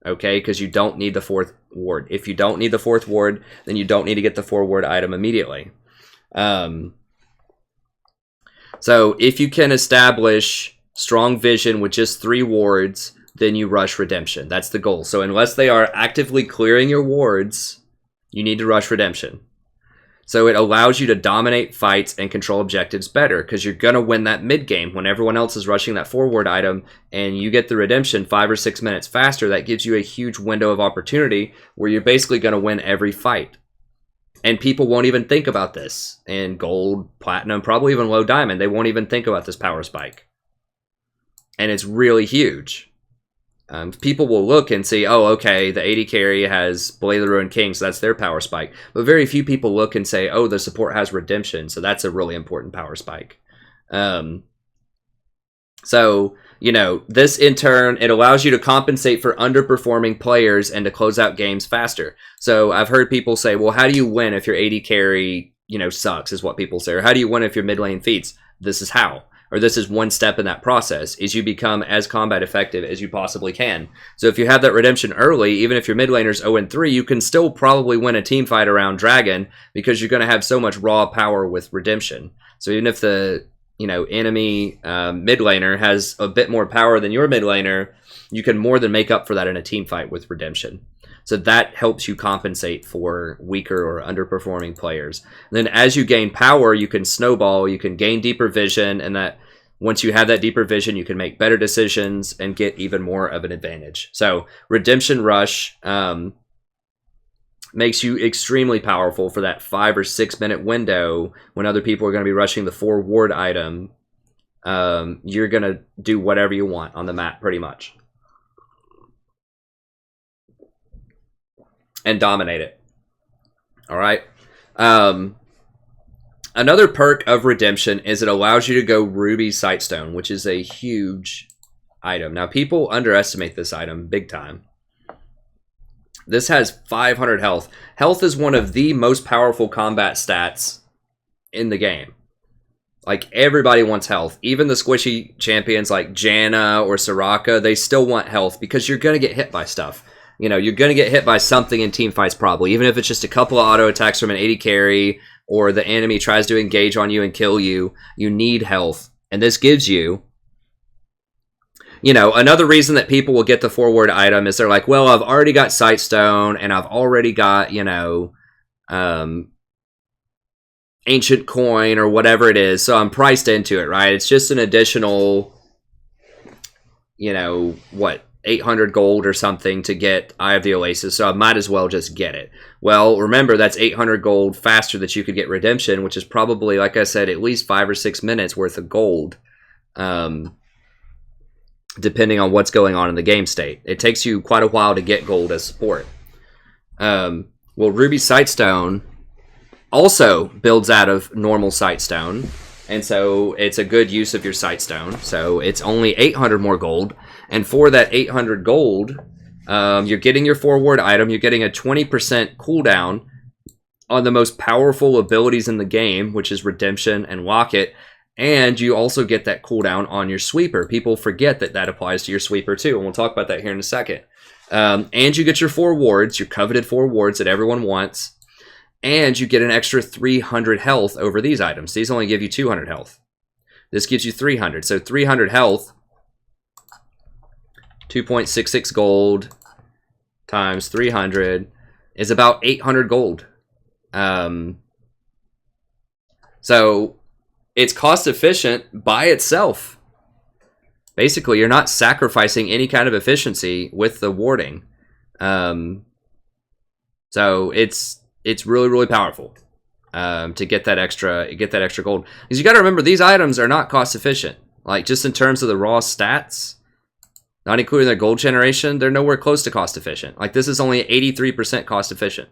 Okay, because you don't need the 4th ward. If you don't need the 4th ward, then you don't need to get the forward item immediately. So if you can establish strong vision with just 3 wards, then you rush Redemption. That's the goal. So unless they are actively clearing your wards, you need to rush Redemption. So it allows you to dominate fights and control objectives better, because you're going to win that mid game when everyone else is rushing that forward item, and you get the Redemption 5 or 6 minutes faster. That gives you a huge window of opportunity where you're basically going to win every fight. And people won't even think about this in gold, platinum, probably even low diamond. They won't even think about this power spike. And it's really huge. People will look and see, oh, okay, the AD carry has Blade of the Ruined King, so that's their power spike. But very few people look and say, oh, the support has Redemption, so that's a really important power spike. So, this in turn, it allows you to compensate for underperforming players and to close out games faster. So I've heard people say, well, how do you win if your AD carry, sucks, is what people say. Or how do you win if your mid lane feats? This is how. Or this is one step in that process, is you become as combat effective as you possibly can. So if you have that Redemption early, even if your mid laner's 0-3, you can still probably win a team fight around Dragon, because you're going to have so much raw power with Redemption. So even if the enemy mid laner has a bit more power than your mid laner, you can more than make up for that in a team fight with Redemption. So that helps you compensate for weaker or underperforming players. And then as you gain power, you can snowball, you can gain deeper vision, and that once you have that deeper vision, you can make better decisions and get even more of an advantage. So Redemption Rush makes you extremely powerful for that 5 or 6 minute window when other people are going to be rushing the 4 ward item. You're going to do whatever you want on the map pretty much. And dominate it. All right. Another perk of Redemption is it allows you to go Ruby Sightstone, which is a huge item. Now, people underestimate this item big time. This has 500 health. Health is one of the most powerful combat stats in the game. Like, everybody wants health. Even the squishy champions like Janna or Soraka, they still want health because you're going to get hit by stuff. You're going to get hit by something in team fights probably, even if it's just a couple of auto attacks from an AD carry or the enemy tries to engage on you and kill you. You need health. And this gives you, another reason that people will get the forward item is they're like, well, I've already got Sightstone and I've already got, Ancient Coin or whatever it is. So I'm priced into it, right? It's just an additional, 800 gold or something to get Eye of the Oasis, so I might as well just get it. Well, remember, that's 800 gold faster that you could get Redemption, which is probably, like I said, at least 5 or 6 minutes worth of gold, depending on what's going on in the game state. It takes you quite a while to get gold as support. Well, Ruby Sightstone also builds out of normal Sightstone, and so it's a good use of your Sightstone. So it's only 800 more gold. And for that 800 gold, you're getting your forward item. You're getting a 20% cooldown on the most powerful abilities in the game, which is Redemption and Locket. And you also get that cooldown on your sweeper. People forget that that applies to your sweeper too. And we'll talk about that here in a second. And you get your 4 wards, your coveted 4 wards that everyone wants. And you get an extra 300 health over these items. These only give you 200 health. This gives you 300. So 300 health, 2.66 gold times 300 is about 800 gold. So it's cost efficient by itself. Basically, you're not sacrificing any kind of efficiency with the warding. So it's really, really powerful to get that extra gold. Because you got to remember, these items are not cost efficient. Like, just in terms of the raw stats, not including their gold generation, they're nowhere close to cost efficient. Like, this is only 83% cost efficient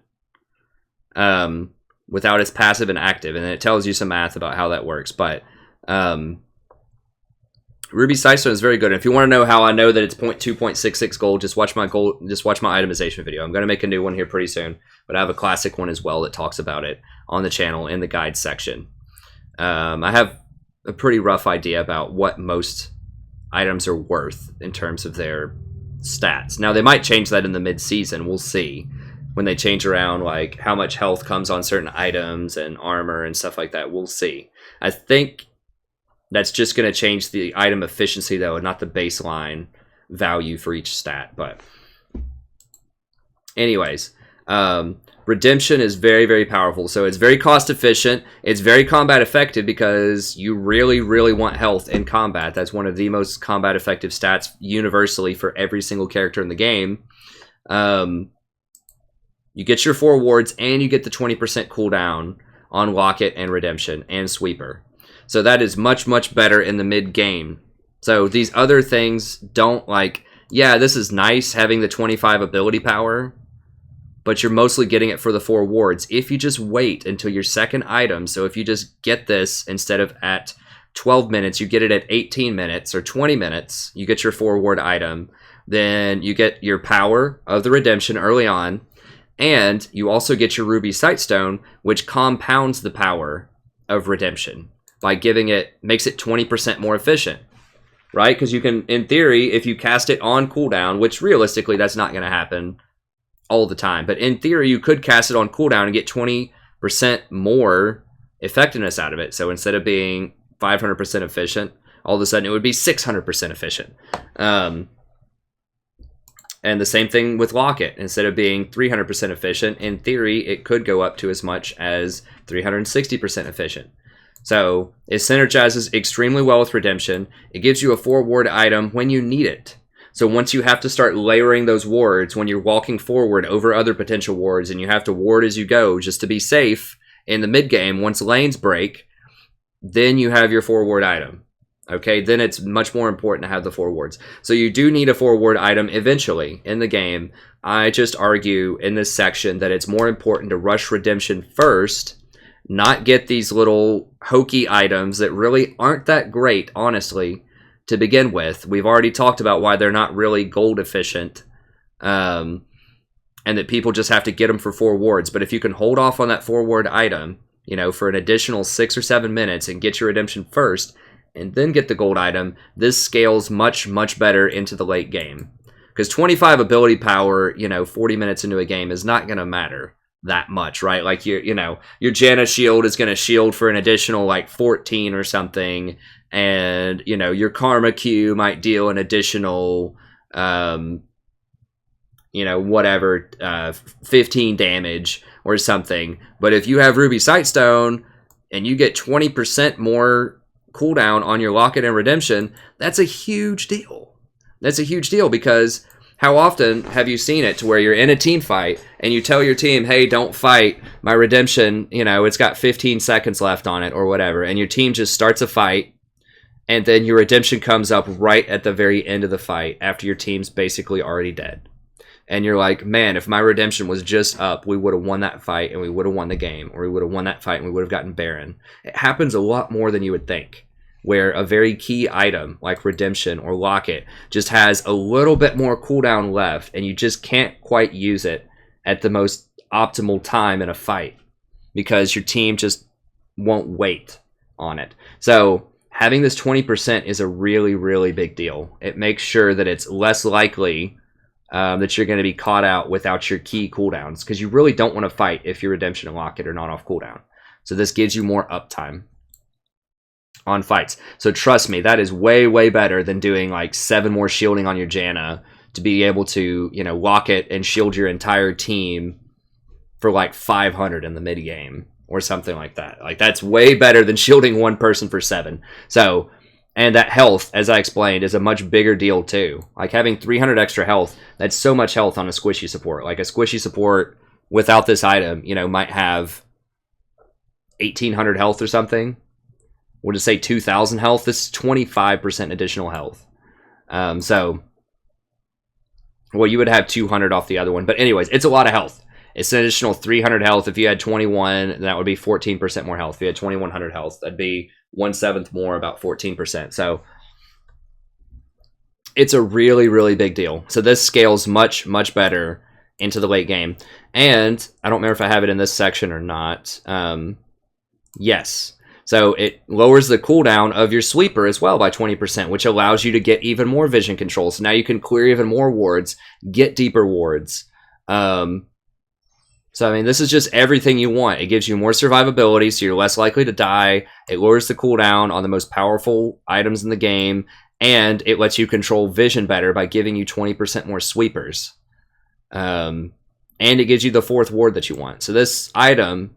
without its passive and active. And it tells you some math about how that works. But Ruby Sightstone is very good. And if you want to know how I know that it's 2.66 gold, just watch my itemization video. I'm going to make a new one here pretty soon. But I have a classic one as well that talks about it on the channel in the guide section. I have a pretty rough idea about what most items are worth in terms of their stats. Now, they might change that in the mid-season. We'll see when they change around, like, how much health comes on certain items and armor and stuff like that. We'll see. I think that's just going to change the item efficiency, though, and not the baseline value for each stat. But anyways, Redemption is very, very powerful. So it's very cost efficient. It's very combat effective because you really, really want health in combat. That's one of the most combat effective stats universally for every single character in the game. You get your 4 wards and you get the 20% cooldown on Locket and Redemption and Sweeper. So that is much, much better in the mid game. So these other things don't, like, yeah, this is nice having the 25 ability power, but you're mostly getting it for the 4 wards. If you just wait until your second item, so if you just get this instead of at 12 minutes, you get it at 18 minutes or 20 minutes, you get your 4 ward item, then you get your power of the Redemption early on, and you also get your Ruby Sightstone, which compounds the power of Redemption by makes it 20% more efficient, right? Because you can, in theory, if you cast it on cooldown, which realistically that's not going to happen all the time, but in theory you could cast it on cooldown and get 20% more effectiveness out of it. So instead of being 500% efficient, all of a sudden it would be 600% efficient. And the same thing with Locket. Instead of being 300% efficient, in theory, it could go up to as much as 360% efficient. So it synergizes extremely well with Redemption. It gives you a 4-ward item when you need it. So once you have to start layering those wards, when you're walking forward over other potential wards, and you have to ward as you go just to be safe in the mid game, once lanes break, then you have your 4-ward item. Okay, then it's much more important to have the 4 wards. So you do need a 4-ward item eventually in the game. I just argue in this section that it's more important to rush Redemption first, not get these little hokey items that really aren't that great, honestly, to begin with. We've already talked about why they're not really gold efficient, and that people just have to get them for 4 wards. But if you can hold off on that 4-ward item, you know, for an additional 6 or 7 minutes and get your Redemption first, and then get the gold item, this scales much, much better into the late game. Because 25 ability power, you know, 40 minutes into a game is not going to matter that much, right? Like, your Janna shield is going to shield for an additional, like, 14 or something, and, you know, your Karma Q might deal an additional, 15 damage or something. But if you have Ruby Sightstone, and you get 20% more cooldown on your Locket and Redemption, that's a huge deal. That's a huge deal, because how often have you seen it to where you're in a team fight and you tell your team, hey, don't fight, my Redemption, it's got 15 seconds left on it or whatever, and your team just starts a fight, and then your Redemption comes up right at the very end of the fight after your team's basically already dead. And you're like, man, if my Redemption was just up, we would have won that fight and we would have won the game, or we would have won that fight and we would have gotten Baron. It happens a lot more than you would think, where a very key item like Redemption or Locket just has a little bit more cooldown left, and you just can't quite use it at the most optimal time in a fight because your team just won't wait on it. So having this 20% is a really, really big deal. It makes sure that it's less likely that you're going to be caught out without your key cooldowns, because you really don't want to fight if your Redemption and Locket are not off cooldown. So this gives you more uptime on fights. So trust me, that is way, way better than doing like 7 more shielding on your Janna to be able to, lock it and shield your entire team for like 500 in the mid game or something like that. Like, that's way better than shielding one person for 7. So, and that health, as I explained, is a much bigger deal too. Like, having 300 extra health, that's so much health on a squishy support. Like, a squishy support without this item, might have 1800 health or something. We'll just say 2,000 health. This is 25% additional health. Well, you would have 200 off the other one. But anyways, it's a lot of health. It's an additional 300 health. If you had 21, that would be 14% more health. If you had 2,100 health, that'd be 1/7 more, about 14%. So it's a really, really big deal. So this scales much, much better into the late game. And I don't remember if I have it in this section or not. Yes. So it lowers the cooldown of your sweeper as well by 20%, which allows you to get even more vision control. So now you can clear even more wards, get deeper wards. So, I mean, this is just everything you want. It gives you more survivability, so you're less likely to die. It lowers the cooldown on the most powerful items in the game, and it lets you control vision better by giving you 20% more sweepers. And it gives you the 4th ward that you want. So this item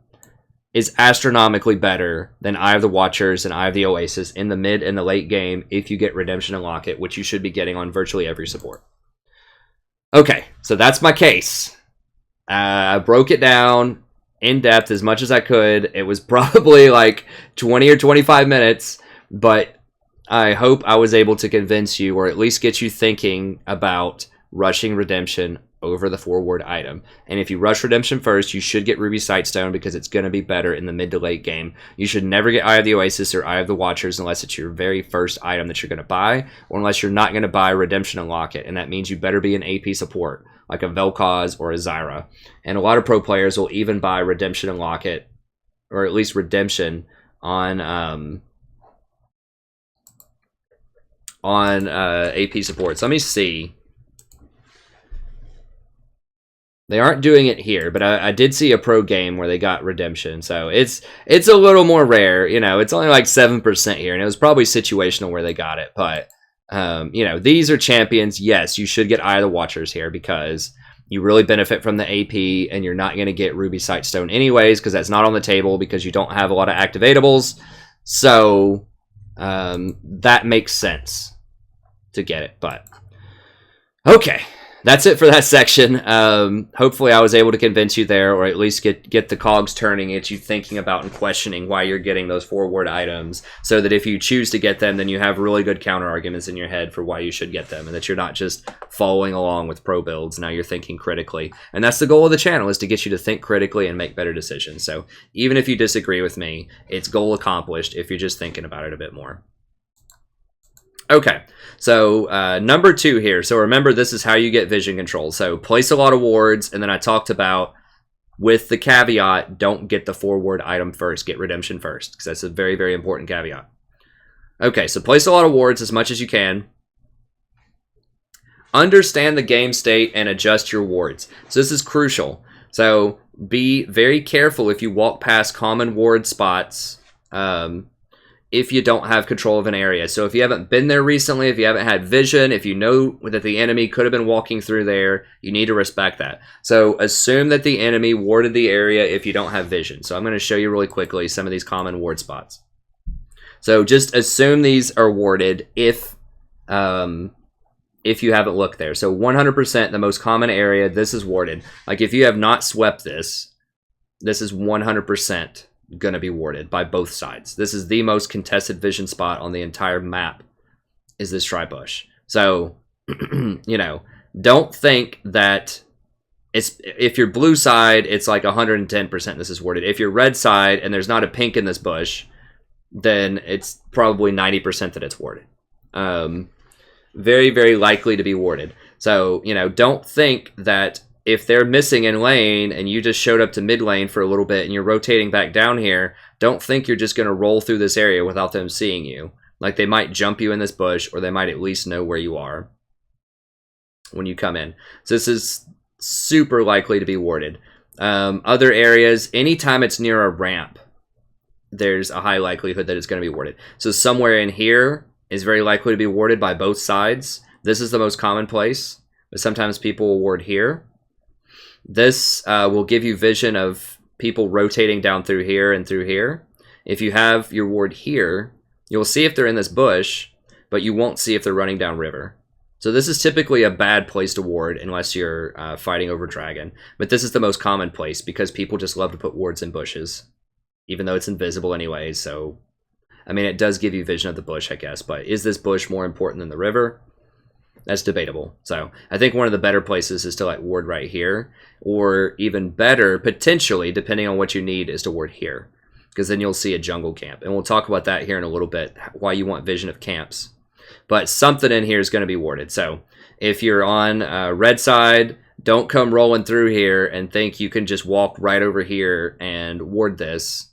is astronomically better than Eye of the Watchers and Eye of the Oasis in the mid and the late game if you get Redemption and Locket, which you should be getting on virtually every support. Okay, so that's my case. I broke it down in depth as much as I could. It was probably like 20 or 25 minutes, but I hope I was able to convince you, or at least get you thinking about rushing Redemption over the 4-ward item. And if you rush Redemption first, you should get Ruby Sightstone because it's going to be better in the mid to late game. You should never get Eye of the Oasis or Eye of the Watchers unless it's your very first item that you're going to buy, or unless you're not going to buy Redemption and Locket. And that means you better be an AP support, like a Vel'Koz or a Zyra. And a lot of pro players will even buy Redemption and Locket, or at least Redemption on AP supports. Let me see. They aren't doing it here, but I did see a pro game where they got redemption, so it's a little more rare. You know, it's only like 7% here, and it was probably situational where they got it. But you know, these are champions. Yes, you should get Eye of the Watchers here because you really benefit from the AP, and you're not going to get Ruby Sightstone anyways because that's not on the table because you don't have a lot of activatables. So that makes sense to get it. But okay. That's it for that section. Hopefully I was able to convince you there, or at least get the cogs turning, get you thinking about and questioning why you're getting those forward items, so that if you choose to get them, then you have really good counter arguments in your head for why you should get them, and that you're not just following along with pro builds. Now you're thinking critically. And that's the goal of the channel, is to get you to think critically and make better decisions. So even if you disagree with me, it's goal accomplished if you're just thinking about it a bit more. Okay, so number 2 here. So remember, this is how you get vision control. So place a lot of wards, and then I talked about, with the caveat, don't get the forward item first. Get redemption first, because that's a very, very important caveat. Okay, so place a lot of wards as much as you can. Understand the game state and adjust your wards. So this is crucial. So be very careful if you walk past common ward spots, if you don't have control of an area. So if you haven't been there recently, if you haven't had vision, if you know that the enemy could have been walking through there, you need to respect that. So assume that the enemy warded the area if you don't have vision. So I'm going to show you really quickly some of these common ward spots. So just assume these are warded if you haven't looked there. So 100% the most common area, this is warded. Like if you have not swept this, this is 100% going to be warded by both sides. This is the most contested vision spot on the entire map, is this tri-bush. So, you know, don't think that it's, if you're blue side, it's like 110% this is warded. If you're red side and there's not a pink in this bush, then it's probably 90% that it's warded. Very, very likely to be warded. So, you know, don't think that if they're missing in lane and you just showed up to mid lane for a little bit and you're rotating back down here, don't think you're just going to roll through this area without them seeing you. Like, they might jump you in this bush, or they might at least know where you are when you come in. So this is super likely to be warded. Other areas, anytime it's near a ramp, there's a high likelihood that it's going to be warded. So somewhere in here is very likely to be warded by both sides. This is the most common place, but sometimes people will ward here. This will give you vision of people rotating down through here and through here. If you have your ward here, you'll see if they're in this bush, but you won't see if they're running down river. So this is typically a bad place to ward unless you're fighting over dragon. But this is the most common place because people just love to put wards in bushes, even though it's invisible anyway. So, I mean, it does give you vision of the bush, I guess. But is this bush more important than the river? That's debatable. So I think one of the better places is to like ward right here, or even better, potentially, depending on what you need, is to ward here, because then you'll see a jungle camp. And we'll talk about that here in a little bit, why you want vision of camps. But something in here is going to be warded. So if you're on red side, don't come rolling through here and think you can just walk right over here and ward this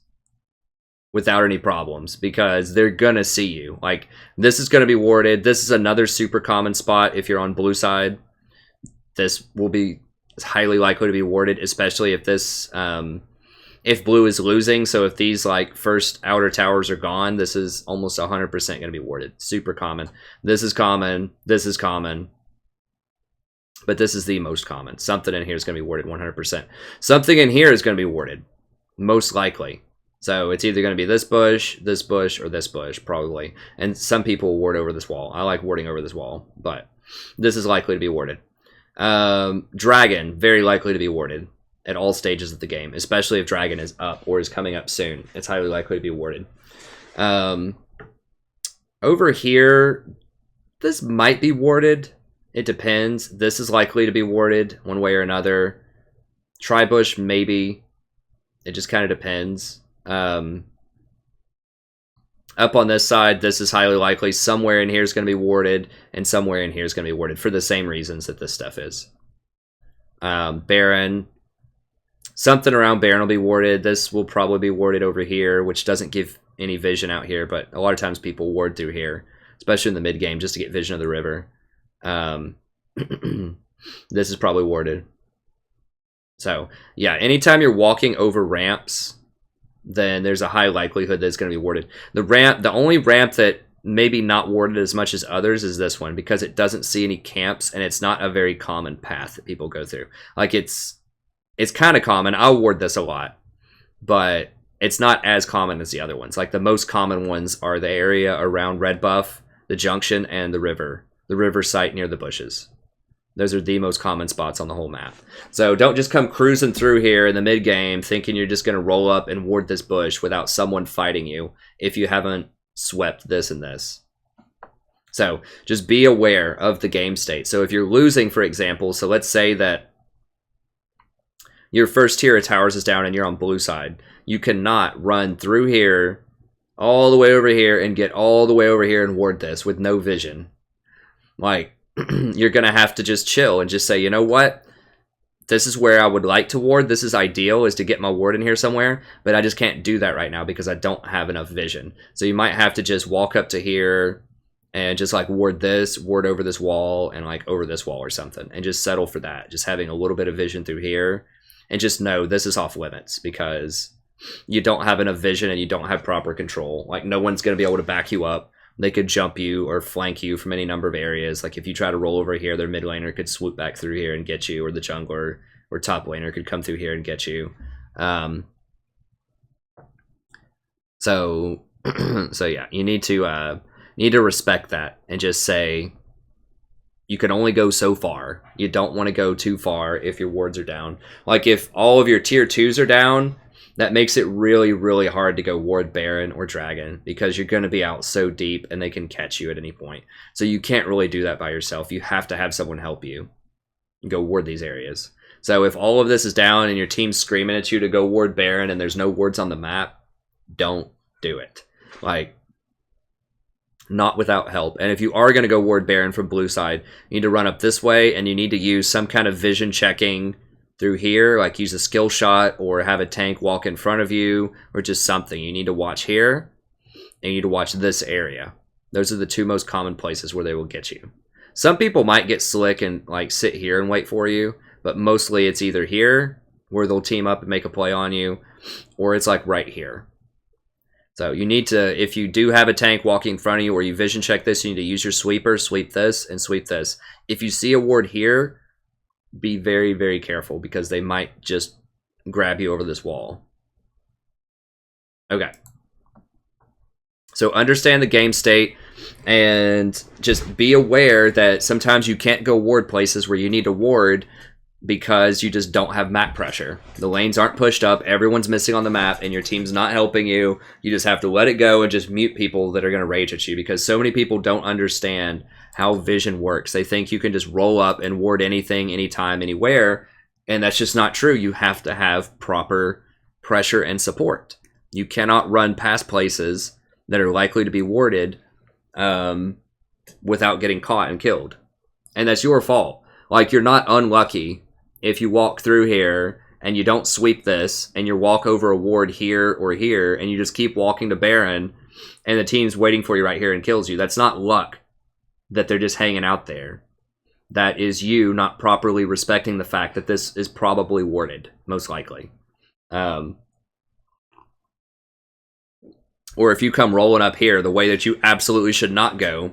without any problems, because they're gonna see you. Like, this is gonna be warded. This is another super common spot. If you're on blue side, this will be highly likely to be warded, especially if this if blue is losing. So if these like first outer towers are gone, this is almost 100% gonna be warded. Super common. This is common. This is common. But this is the most common. Something in here is gonna be warded 100%. Something in here is gonna be warded, most likely. So it's either going to be this bush, or this bush, probably. And some people ward over this wall. I like warding over this wall, but this is likely to be warded. Dragon, very likely to be warded at all stages of the game, especially if dragon is up or is coming up soon. It's highly likely to be warded. Over here, this might be warded. It depends. This is likely to be warded one way or another. Tri-bush, maybe. It just kind of depends. Up on this side, this is highly likely. Somewhere in here is going to be warded, and somewhere in here is going to be warded for the same reasons that this stuff is. Baron, something around Baron will be warded. This will probably be warded over here, which doesn't give any vision out here, but a lot of times people ward through here, especially in the mid game, just to get vision of the river. This is probably warded. So, yeah, anytime you're walking over ramps, then there's a high likelihood that it's going to be warded. The only ramp that maybe not warded as much as others is this one, because it doesn't see any camps, and it's not a very common path that people go through. Like, it's kind of common. I'll ward this a lot, but it's not as common as the other ones. Like, the most common ones are the area around Red Buff, the junction, and the river site near the bushes. Those are the most common spots on the whole map. So don't just come cruising through here in the mid game thinking you're just going to roll up and ward this bush without someone fighting you if you haven't swept this and this. So just be aware of the game state. So if you're losing, for example, so let's say that your first tier of towers is down and you're on blue side, you cannot run through here all the way over here and get all the way over here and ward this with no vision. Like, you're going to have to just chill and just say, you know what? This is where I would like to ward. This is ideal, is to get my ward in here somewhere, but I just can't do that right now because I don't have enough vision. So you might have to just walk up to here and just like ward this, ward over this wall, and like over this wall or something, and just settle for that. Just having a little bit of vision through here, and just know this is off limits because you don't have enough vision and you don't have proper control. Like, no one's going to be able to back you up. They could jump you or flank you from any number of areas. Like, if you try to roll over here, their mid laner could swoop back through here and get you, or the jungler or top laner could come through here and get you. So yeah, you need to respect that and just say you can only go so far. You don't want to go too far if your wards are down. Like, if all of your tier 2s are down, that makes it really, really hard to go ward Baron or Dragon because you're going to be out so deep and they can catch you at any point. So you can't really do that by yourself. You have to have someone help you go ward these areas. So if all of this is down and your team's screaming at you to go ward Baron and there's no wards on the map, don't do it. Like, not without help. And if you are going to go ward Baron from blue side, you need to run up this way and you need to use some kind of vision checking through here, like use a skill shot or have a tank walk in front of you or just something. You need to watch here and you need to watch this area. Those are the two most common places where they will get you. Some people might get slick and like sit here and wait for you, but mostly it's either here where they'll team up and make a play on you, or it's like right here. So you need to, if you do have a tank walking in front of you or you vision check this, you need to use your sweeper, sweep this and sweep this. If you see a ward here, be very, very careful because they might just grab you over this wall. Okay. So understand the game state and just be aware that sometimes you can't go ward places where you need to ward because you just don't have map pressure. The lanes aren't pushed up, everyone's missing on the map, and your team's not helping you. You just have to let it go and just mute people that are going to rage at you because so many people don't understand how vision works. They think you can just roll up and ward anything, anytime, anywhere, and that's just not true. You have to have proper pressure and support. You cannot run past places that are likely to be warded without getting caught and killed. And that's your fault. Like, you're not unlucky if you walk through here and you don't sweep this and you walk over a ward here or here and you just keep walking to Baron and the team's waiting for you right here and kills you. That's not luck that they're just hanging out there. That is you not properly respecting the fact that this is probably warded, most likely. Or if you come rolling up here the way that you absolutely should not go,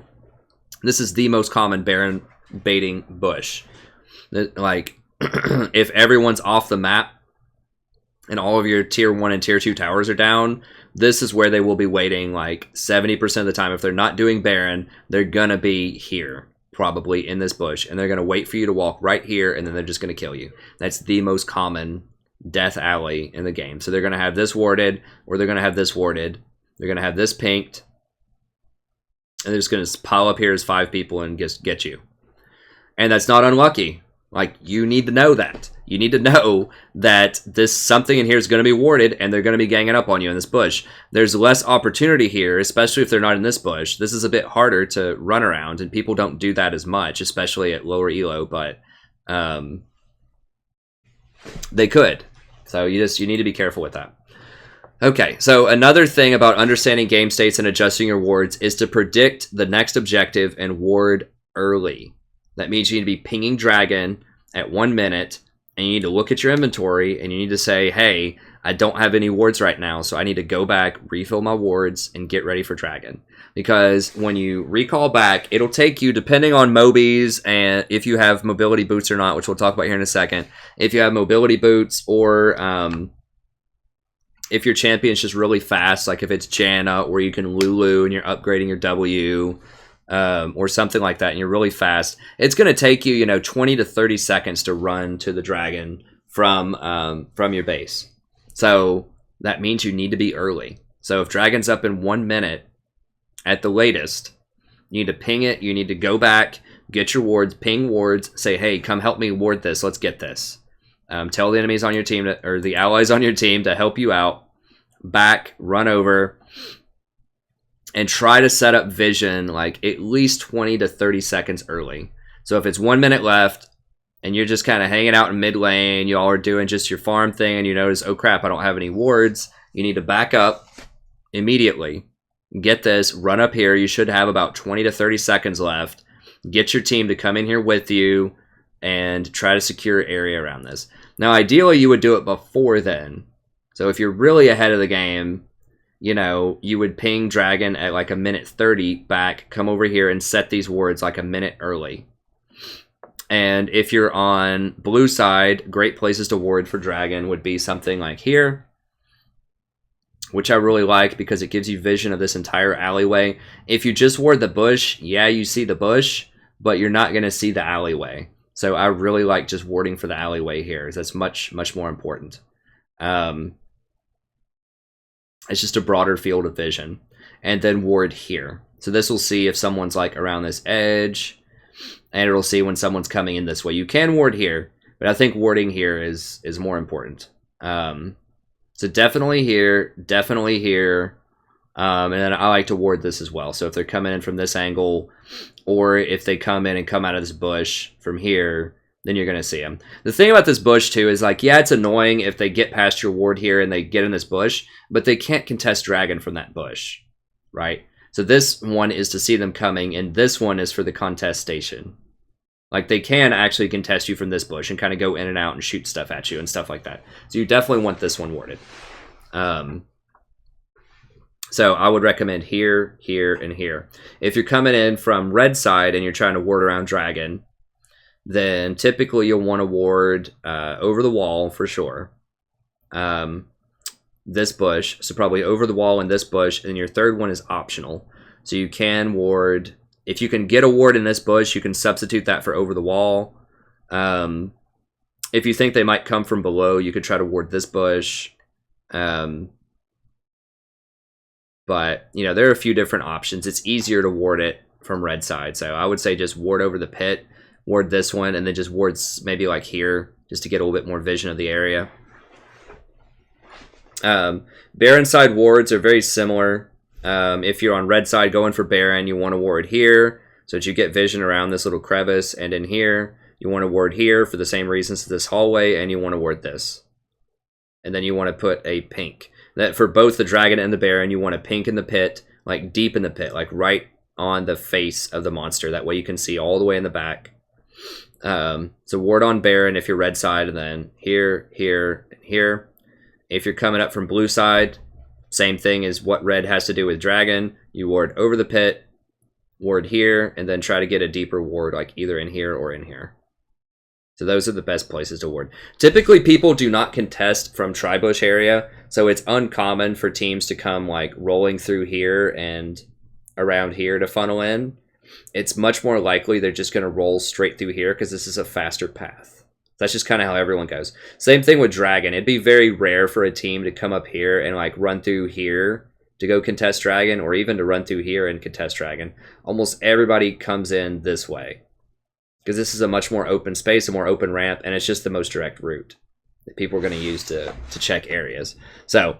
this is the most common Baron baiting bush. Like, if everyone's off the map and all of your tier 1 and tier 2 towers are down, this is where they will be waiting like 70% of the time. If they're not doing Baron, they're gonna be here, probably in this bush, and they're gonna wait for you to walk right here, and then they're just gonna kill you. That's the most common death alley in the game. So they're gonna have this warded, or they're gonna have this warded. They're gonna have this pinked, and they're just gonna pile up here as 5 people and just get you. And that's not unlucky. Like, you need to know that. You need to know that this something in here is going to be warded and they're going to be ganging up on you in this bush. There's less opportunity here, especially if they're not in this bush. This is a bit harder to run around, and people don't do that as much, especially at lower elo, but they could. So you need to be careful with that. Okay, so another thing about understanding game states and adjusting your wards is to predict the next objective and ward early. That means you need to be pinging Dragon at 1 minute and you need to look at your inventory and you need to say, hey, I don't have any wards right now, so I need to go back, refill my wards, and get ready for dragon. Because when you recall back, it'll take you, depending on Mobies and if you have mobility boots or not, which we'll talk about here in a second. If you have mobility boots, or if your champion's just really fast, like if it's Janna, or you can Lulu and you're upgrading your W, or something like that, and you're really fast, it's going to take you, 20 to 30 seconds to run to the dragon from your base. So that means you need to be early. So if dragon's up in 1 minute at the latest, you need to ping it. You need to go back, get your wards, ping wards, say, hey, come help me ward this. Let's get this. Tell the enemies on your team or the allies on your team to help you out. Back, run over, and try to set up vision like at least 20 to 30 seconds early. So if it's 1 minute left and you're just kind of hanging out in mid lane, you all are doing just your farm thing, and you notice, oh crap, I don't have any wards, you need to back up immediately. Get this, run up here. You should have about 20 to 30 seconds left. Get your team to come in here with you and try to secure area around this. Now, ideally, you would do it before then. So if you're really ahead of the game, you would ping dragon at like a minute 30 back, come over here and set these wards like a minute early. And if you're on blue side, great places to ward for dragon would be something like here, which I really like because it gives you vision of this entire alleyway. If you just ward the bush, yeah, you see the bush, but you're not going to see the alleyway. So I really like just warding for the alleyway here. That's much, much more important. It's just a broader field of vision. And then ward here. So this will see if someone's like around this edge, and it'll see when someone's coming in this way. You can ward here, but I think warding here is more important. So definitely here, and then I like to ward this as well. So if they're coming in from this angle, or if they come in and come out of this bush from here, then you're going to see them. The thing about this bush too is like, yeah, it's annoying if they get past your ward here and they get in this bush, but they can't contest dragon from that bush, right? So this one is to see them coming, and this one is for the contest station. Like, they can actually contest you from this bush and kind of go in and out and shoot stuff at you and stuff like that. So you definitely want this one warded. So I would recommend here, here, and here. If you're coming in from red side and you're trying to ward around dragon, then typically you'll want to ward over the wall for sure. This bush, so probably over the wall in this bush, and your third one is optional. So you can ward, if you can get a ward in this bush, you can substitute that for over the wall. If you think they might come from below, you could try to ward this bush. But, there are a few different options. It's easier to ward it from red side. So I would say just ward over the pit, ward this one, and then just ward maybe like here, just to get a little bit more vision of the area. Baron side wards are very similar. If you're on red side going for Baron, you want to ward here so that you get vision around this little crevice, and in here you want to ward here for the same reasons as this hallway, and you want to ward this. And then you want to put a pink. That for both the dragon and the Baron, you want a pink in the pit, like deep in the pit, like right on the face of the monster. That way you can see all the way in the back. So ward on Baron if you're red side, and then here, here, and here. If you're coming up from blue side, same thing as what red has to do with dragon. You ward over the pit, ward here, and then try to get a deeper ward like either in here or in here. So those are the best places to ward. Typically people do not contest from tri-bush area, so it's uncommon for teams to come like rolling through here and around here to funnel in. It's much more likely they're just going to roll straight through here because this is a faster path. That's just kind of how everyone goes. Same thing with dragon. It'd be very rare for a team to come up here and like run through here to go contest dragon, or even to run through here and contest dragon. Almost everybody comes in this way because this is a much more open space, a more open ramp, and it's just the most direct route that people are going to use to check areas. So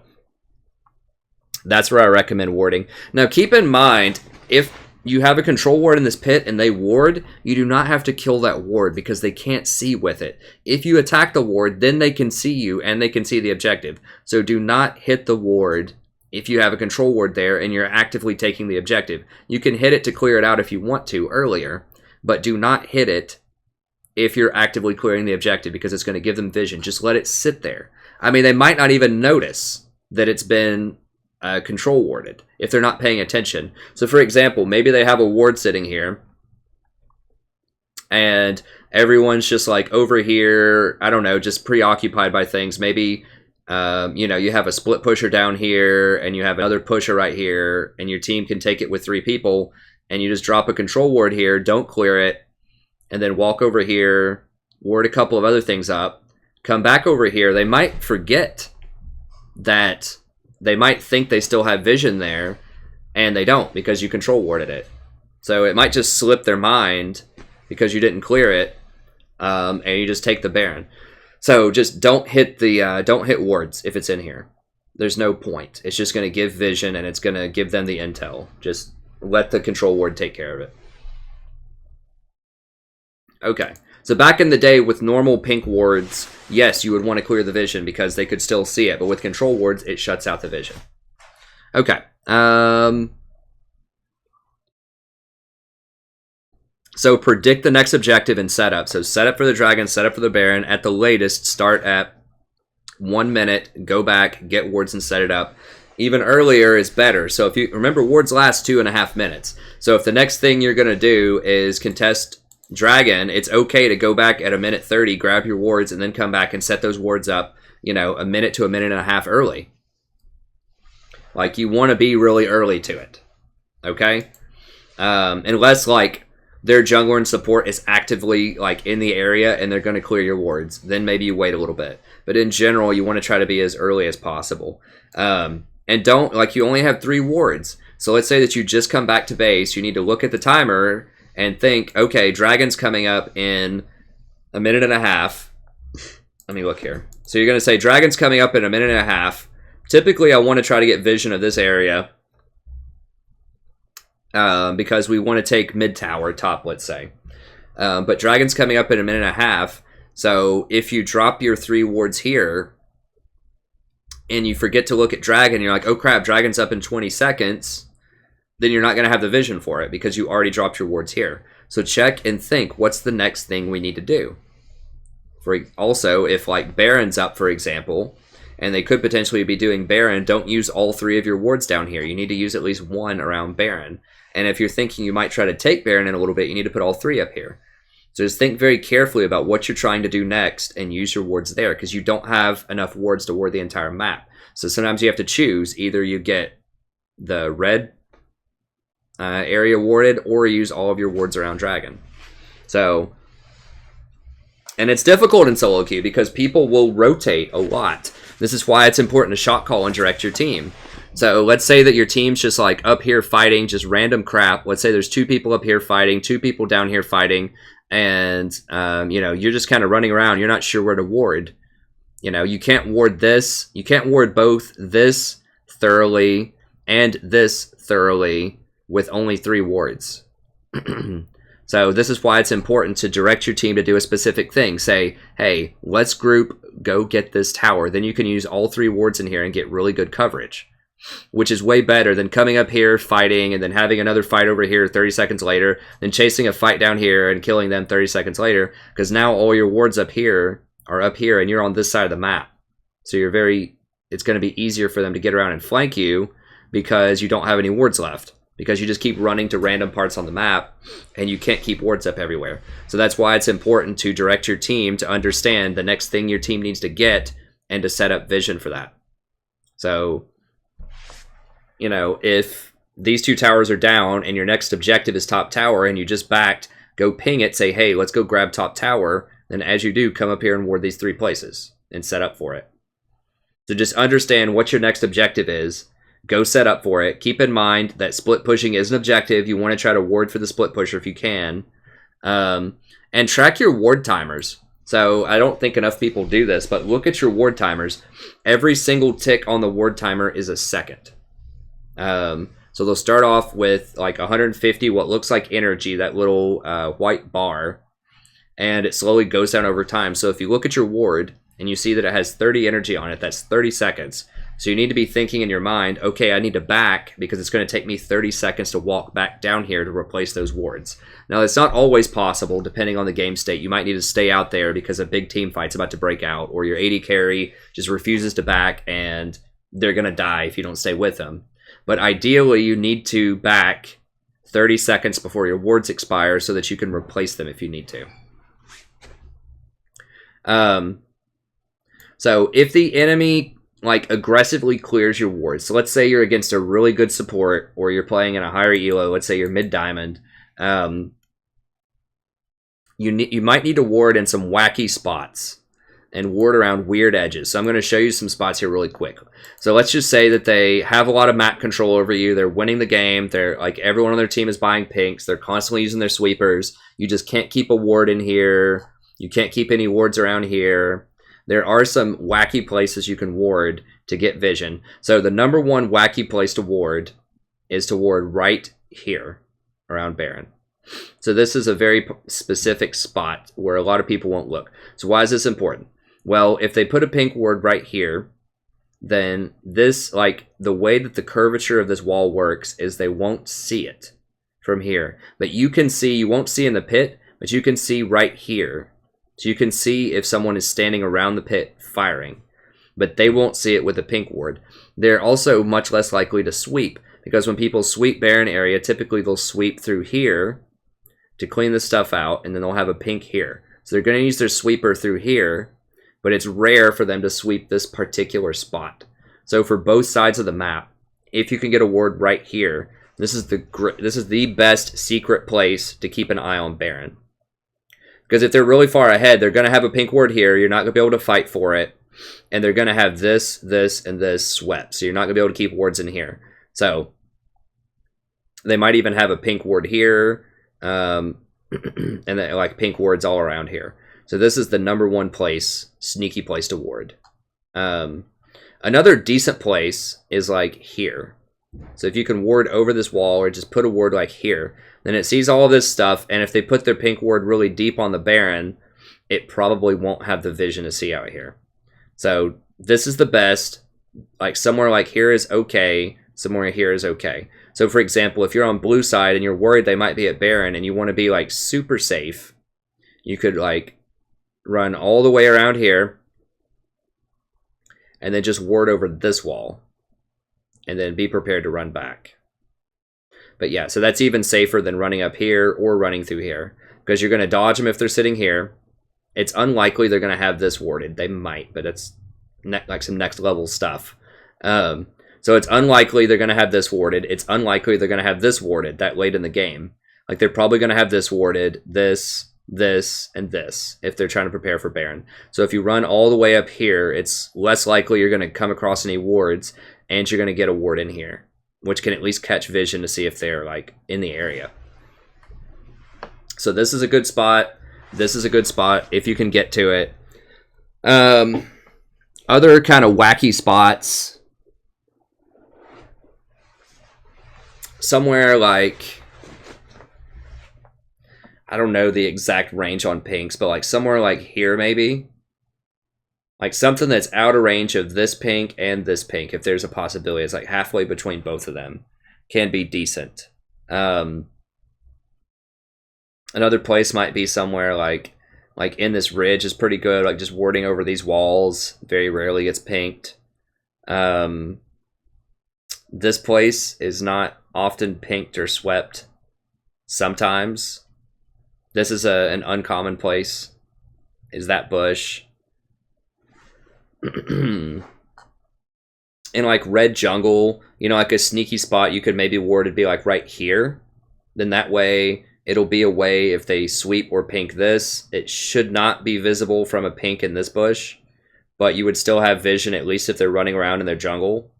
that's where I recommend warding. Now keep in mind, if you have a control ward in this pit and they ward, you do not have to kill that ward because they can't see with it. If you attack the ward, then they can see you and they can see the objective. So do not hit the ward if you have a control ward there and you're actively taking the objective. You can hit it to clear it out if you want to earlier, but do not hit it if you're actively clearing the objective, because it's going to give them vision. Just let it sit there. I mean, they might not even notice that it's been control warded if they're not paying attention. So for example, maybe they have a ward sitting here and everyone's just like over here, I don't know, just preoccupied by things. Maybe you know, you have a split pusher down here and you have another pusher right here, and your team can take it with 3 people, and you just drop a control ward here, don't clear it, and then walk over here, ward a couple of other things up, come back over here. They might forget that, they might think they still have vision there, and they don't because you control warded it. So it might just slip their mind because you didn't clear it, and you just take the Baron. So just don't hit wards if it's in here. There's no point. It's just going to give vision, and it's going to give them the intel. Just let the control ward take care of it. Okay. So back in the day with normal pink wards, yes, you would want to clear the vision because they could still see it. But with control wards, it shuts out the vision. Okay. So predict the next objective and setup. So set up for the dragon, set up for the Baron. At the latest, start at 1 minute, go back, get wards and set it up. Even earlier is better. So if you remember, wards last 2.5 minutes. So if the next thing you're going to do is contest dragon, it's okay to go back at 1:30, grab your wards, and then come back and set those wards up, you know, 1 minute to 1.5 minutes early. Like, you want to be really early to it. Okay? Unless, like, their jungler and support is actively like in the area and they're going to clear your wards, then maybe you wait a little bit. But in general, you want to try to be as early as possible. And don't, like, you only have 3 wards. So let's say that you just come back to base. You need to look at the timer and think, okay, dragon's coming up in 1.5 minutes. Let me look here. So you're going to say dragon's coming up in 1.5 minutes. Typically, I want to try to get vision of this area. Because we want to take mid tower top, let's say. But dragon's coming up in 1.5 minutes. So if you drop your 3 wards here and you forget to look at dragon, you're like, oh crap, dragon's up in 20 seconds, then you're not going to have the vision for it because you already dropped your wards here. So check and think, what's the next thing we need to do? Also, if like Baron's up, for example, and they could potentially be doing Baron, don't use all 3 of your wards down here. You need to use at least 1 around Baron. And if you're thinking you might try to take Baron in a little bit, you need to put all 3 up here. So just think very carefully about what you're trying to do next and use your wards there, because you don't have enough wards to ward the entire map. So sometimes you have to choose. Either you get the red area warded, or use all of your wards around dragon. So, and it's difficult in solo queue because people will rotate a lot. This is why it's important to shot call and direct your team. So let's say that your team's just like up here fighting just random crap. Let's say there's 2 people up here fighting, 2 people down here fighting, and you know, you're just kind of running around. You're not sure where to ward. You know, you can't ward this. You can't ward both this thoroughly and this thoroughly with only 3 wards. So this is why it's important to direct your team to do a specific thing. Say, hey, let's group, go get this tower. Then you can use all 3 wards in here and get really good coverage, which is way better than coming up here fighting and then having another fight over here 30 seconds later, then chasing a fight down here and killing them 30 seconds later, because now all your wards up here are up here and you're on this side of the map. So it's going to be easier for them to get around and flank you because you don't have any wards left, because you just keep running to random parts on the map and you can't keep wards up everywhere. So that's why it's important to direct your team to understand the next thing your team needs to get and to set up vision for that. So, you know, if these 2 towers are down and your next objective is top tower and you just backed, go ping it, say, hey, let's go grab top tower. Then as you do, come up here and ward these 3 places and set up for it. So just understand what your next objective is. Go set up for it. Keep in mind that split pushing is an objective. You want to try to ward for the split pusher if you can. And track your ward timers. So I don't think enough people do this, but look at your ward timers. Every single tick on the ward timer is a second. So they'll start off with like 150, what looks like energy, that little white bar, and it slowly goes down over time. So if you look at your ward and you see that it has 30 energy on it, that's 30 seconds. So you need to be thinking in your mind, okay, I need to back because it's going to take me 30 seconds to walk back down here to replace those wards. Now, it's not always possible, depending on the game state. You might need to stay out there because a big team fight's about to break out, or your AD carry just refuses to back and they're going to die if you don't stay with them. But ideally, you need to back 30 seconds before your wards expire so that you can replace them if you need to. So if the enemy like aggressively clears your wards, so let's say you're against a really good support or you're playing in a higher elo, let's say you're mid diamond, you might need to ward in some wacky spots and ward around weird edges. So I'm going to show you some spots here really quick. So let's just say that they have a lot of map control over you. They're winning the game. They're like, everyone on their team is buying pinks. They're constantly using their sweepers. You just can't keep a ward in here. You can't keep any wards around here. There are some wacky places you can ward to get vision. So the number one wacky place to ward is to ward right here around Baron. So this is a very specific spot where a lot of people won't look. So why is this important? Well, if they put a pink ward right here, then this, like the way that the curvature of this wall works is they won't see it from here. But you can see, you won't see in the pit, but you can see right here. So you can see if someone is standing around the pit firing, but they won't see it with a pink ward. They're also much less likely to sweep because when people sweep Baron area, typically they'll sweep through here to clean the stuff out, and then they'll have a pink here. So they're going to use their sweeper through here, but it's rare for them to sweep this particular spot. So for both sides of the map, if you can get a ward right here, this is the best secret place to keep an eye on Baron. Because if they're really far ahead, they're going to have a pink ward here. You're not going to be able to fight for it. And they're going to have this, this, and this swept. So you're not going to be able to keep wards in here. So they might even have a pink ward here. And then like pink wards all around here. So this is the number one place, sneaky place to ward. Another decent place is like here. So if you can ward over this wall or just put a ward like here, then it sees all of this stuff, and if they put their pink ward really deep on the Baron, it probably won't have the vision to see out here. So this is the best. Like somewhere like here is okay, somewhere here is okay. So for example, if you're on blue side and you're worried they might be at Baron and you want to be like super safe, you could like run all the way around here and then just ward over this wall and then be prepared to run back. But yeah, so that's even safer than running up here or running through here because you're going to dodge them if they're sitting here. It's unlikely they're going to have this warded. They might, but it's like some next level stuff. So it's unlikely they're going to have this warded. It's unlikely they're going to have this warded that late in the game. Like they're probably going to have this warded, this, and this if they're trying to prepare for Baron. So if you run all the way up here, it's less likely you're going to come across any wards, and you're going to get a ward in here, which can at least catch vision to see if they're like in the area. So this is a good spot. This is a good spot if you can get to it. Other kind of wacky spots. Somewhere like, I don't know the exact range on pinks, but like somewhere like here maybe. Like something that's out of range of this pink and this pink, if there's a possibility. It's like halfway between both of them. Can be decent. Another place might be somewhere like in this ridge is pretty good. Like just warding over these walls. Very rarely gets pinked. This place is not often pinked or swept. Sometimes. This is an uncommon place. Is that bush. In like red jungle, you know, like a sneaky spot you could maybe ward would be like right here. Then that way it'll be a way if they sweep or pink this, it should not be visible from a pink in this bush, but you would still have vision at least if they're running around in their jungle.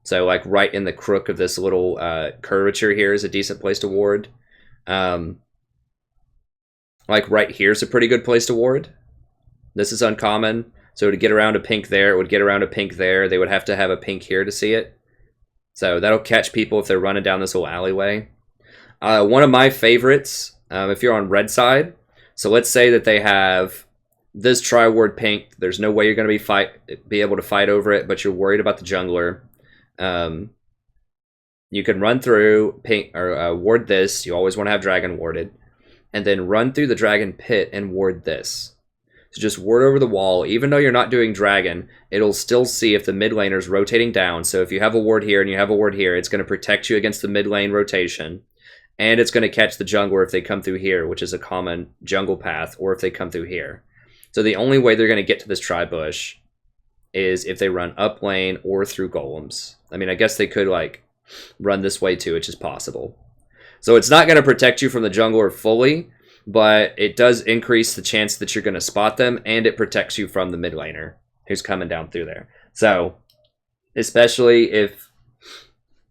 So like right in the crook of this little curvature here is a decent place to ward. Like right here is a pretty good place to ward. This is uncommon. So to get around a pink there, it would get around a pink there. They would have to have a pink here to see it. So that'll catch people if they're running down this little alleyway. One of my favorites, if you're on red side, so let's say that they have this tri-ward pink, there's no way you're going to be able to fight over it, but you're worried about the jungler. You can run through pink or ward this. You always want to have dragon warded, and then run through the dragon pit and ward this. So just ward over the wall. Even though you're not doing dragon, it'll still see if the mid laner's rotating down. So if you have a ward here and you have a ward here, it's going to protect you against the mid lane rotation. And it's going to catch the jungler if they come through here, which is a common jungle path, or if they come through here. So the only way they're going to get to this tri-bush is if they run up lane or through golems. I mean, I guess they could like run this way too, which is possible. So it's not going to protect you from the jungler fully, but it does increase the chance that you're going to spot them, and it protects you from the mid laner who's coming down through there. So especially if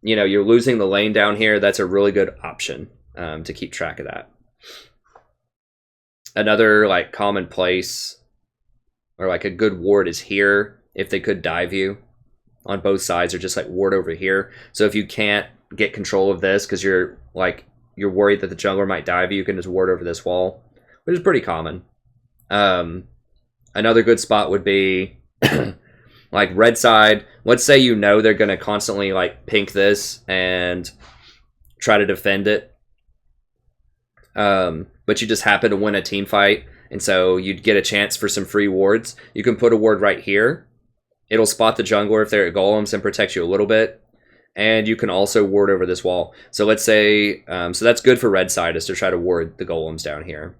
you're losing the lane down here, that's a really good option to keep track of that. Another like common place or like a good ward is here if they could dive you on both sides, or just like ward over here. So if you can't get control of this because you're worried that the jungler might dive you, you can just ward over this wall, which is pretty common. Another good spot would be like red side. Let's say they're going to constantly like pink this and try to defend it. But you just happen to win a team fight, and so you'd get a chance for some free wards. You can put a ward right here. It'll spot the jungler if they're at golems and protect you a little bit. And you can also ward over this wall. So let's say, so that's good for red side, is to try to ward the golems down here.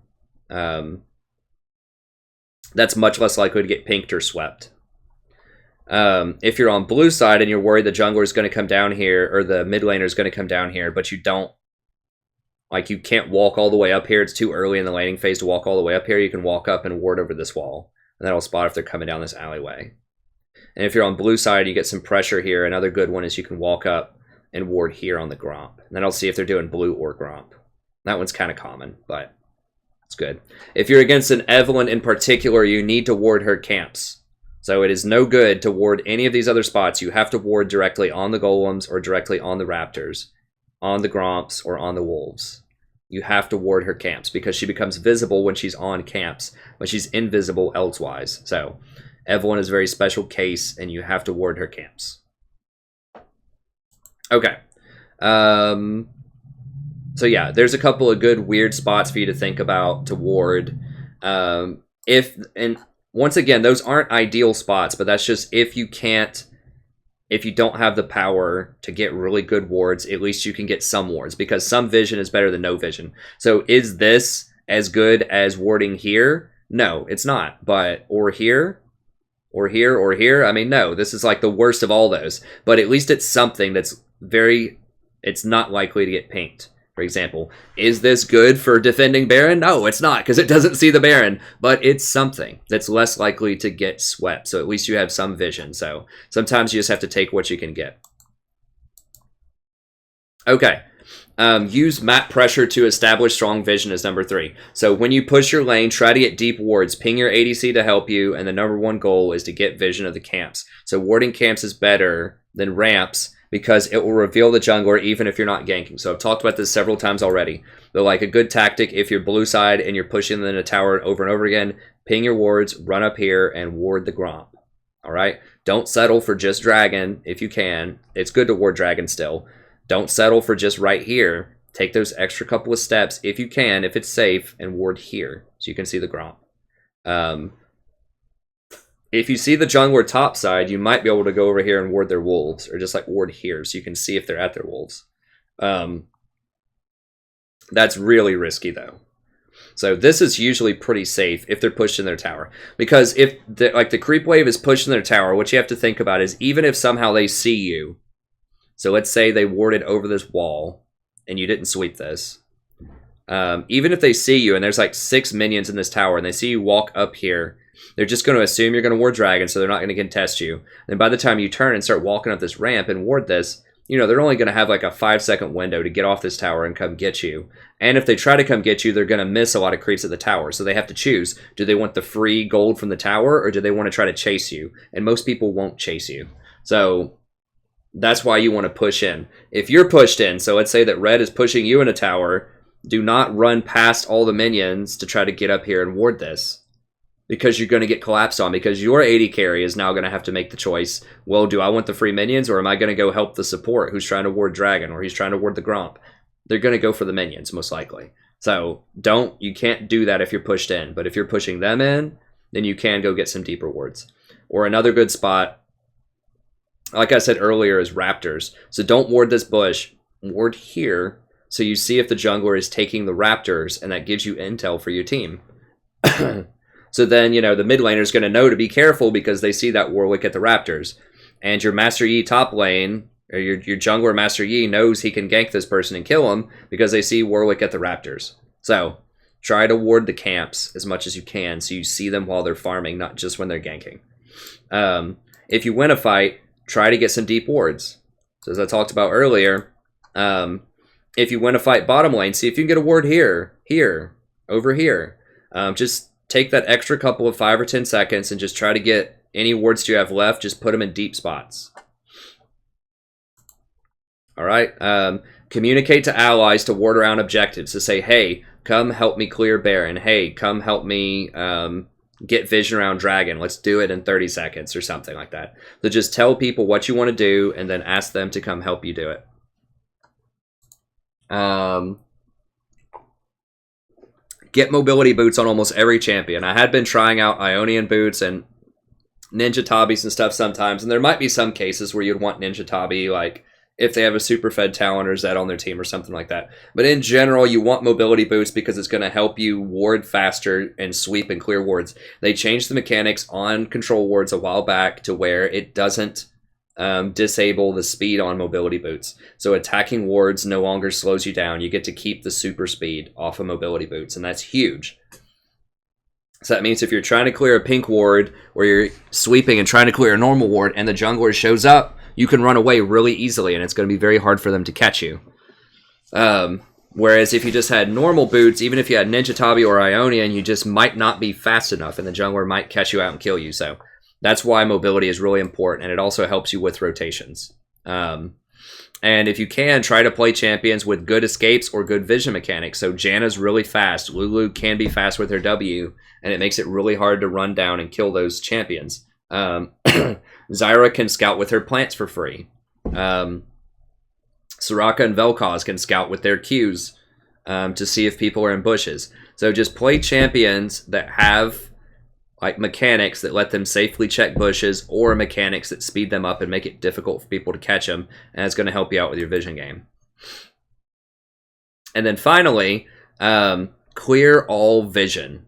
That's much less likely to get pinked or swept. If you're on blue side and you're worried the jungler is going to come down here, or the mid laner is going to come down here, but you can't walk all the way up here. It's too early in the laning phase to walk all the way up here. You can walk up and ward over this wall, and that'll spot if they're coming down this alleyway. And if you're on blue side, you get some pressure here. Another good one is you can walk up and ward here on the Gromp. And then I'll see if they're doing blue or Gromp. That one's kind of common, but it's good. If you're against an Evelynn in particular, you need to ward her camps. So it is no good to ward any of these other spots. You have to ward directly on the golems or directly on the raptors, on the Gromps, or on the wolves. You have to ward her camps because she becomes visible when she's on camps, but she's invisible elsewise. So Evelynn is a very special case, and you have to ward her camps. Okay. So yeah, there's a couple of good weird spots for you to think about to ward. And once again, those aren't ideal spots, but that's just if you don't have the power to get really good wards, at least you can get some wards, because some vision is better than no vision. So is this as good as warding here? No, it's not. Or here, or here, or here. I mean, no, this is like the worst of all those. But at least it's something that's it's not likely to get pinked. For example, is this good for defending Baron? No, it's not, because it doesn't see the Baron. But it's something that's less likely to get swept. So at least you have some vision. So sometimes you just have to take what you can get. Okay. Use map pressure to establish strong vision is number 3. So when you push your lane, try to get deep wards. Ping your ADC to help you, and the number 1 goal is to get vision of the camps. So warding camps is better than ramps because it will reveal the jungler even if you're not ganking. So I've talked about this several times already. But like a good tactic, if you're blue side and you're pushing in the tower over and over again, ping your wards, run up here, and ward the Gromp. All right? Don't settle for just dragon if you can. It's good to ward dragon still. Don't settle for just right here. Take those extra couple of steps if you can, if it's safe, and ward here so you can see the Gromp. If you see the jungler top side, you might be able to go over here and ward their wolves, or just like ward here so you can see if they're at their wolves. That's really risky though. So this is usually pretty safe if they're pushed in their tower. Because if the creep wave is pushed in their tower, what you have to think about is even if somehow they see you, so let's say they warded over this wall and you didn't sweep this. Even if they see you and there's like 6 minions in this tower and they see you walk up here, they're just going to assume you're going to ward dragon, so they're not going to contest you. And by the time you turn and start walking up this ramp and ward this, they're only going to have like a 5-second window to get off this tower and come get you. And if they try to come get you, they're going to miss a lot of creeps at the tower. So they have to choose. Do they want the free gold from the tower, or do they want to try to chase you? And most people won't chase you. So that's why you want to push in. If you're pushed in, so let's say that red is pushing you in a tower, do not run past all the minions to try to get up here and ward this. because you're going to get collapsed on, because your AD carry is now going to have to make the choice, well, do I want the free minions, or am I going to go help the support who's trying to ward Dragon, or he's trying to ward the Gromp? They're going to go for the minions, most likely. So you can't do that if you're pushed in, but if you're pushing them in, then you can go get some deeper wards. Or another good spot, like I said earlier, is Raptors. So don't ward this bush, ward here, so you see if the jungler is taking the Raptors, and that gives you intel for your team. So then, the mid laner is going to know to be careful because they see that Warwick at the Raptors. And your Master Yi top lane, or your jungler Master Yi, knows he can gank this person and kill him because they see Warwick at the Raptors. So try to ward the camps as much as you can so you see them while they're farming, not just when they're ganking. If you win a fight, try to get some deep wards. So as I talked about earlier, if you win a fight bottom lane, see if you can get a ward here, over here. Just take that extra couple of 5 or 10 seconds and just try to get any wards you have left. Just put them in deep spots. All right. Communicate to allies to ward around objectives. To say, hey, come help me clear Baron. Hey, come help me get vision around Dragon. Let's do it in 30 seconds or something like that. So just tell people what you want to do and then ask them to come help you do it. Get mobility boots on almost every champion. I had been trying out Ionian boots and Ninja Tabis and stuff sometimes, and there might be some cases where you'd want Ninja Tabi, like if they have a super fed talent or Zed on their team or something like that. But in general, you want mobility boots because it's going to help you ward faster and sweep and clear wards. They changed the mechanics on control wards a while back to where it doesn't disable the speed on mobility boots. So attacking wards no longer slows you down. You get to keep the super speed off of mobility boots, and that's huge. So that means if you're trying to clear a pink ward, or you're sweeping and trying to clear a normal ward, and the jungler shows up, you can run away really easily, and it's going to be very hard for them to catch you. Whereas if you just had normal boots, even if you had Ninja Tabi or Ionian, you just might not be fast enough, and the jungler might catch you out and kill you. So that's why mobility is really important, and it also helps you with rotations. And if you can, try to play champions with good escapes or good vision mechanics. So Janna's really fast. Lulu can be fast with her W, and it makes it really hard to run down and kill those champions. Zyra can scout with her plants for free. Soraka and Vel'Koz can scout with their Qs to see if people are in bushes. So just play champions that have like mechanics that let them safely check bushes, or mechanics that speed them up and make it difficult for people to catch them, and it's going to help you out with your vision game. And then finally, clear all vision.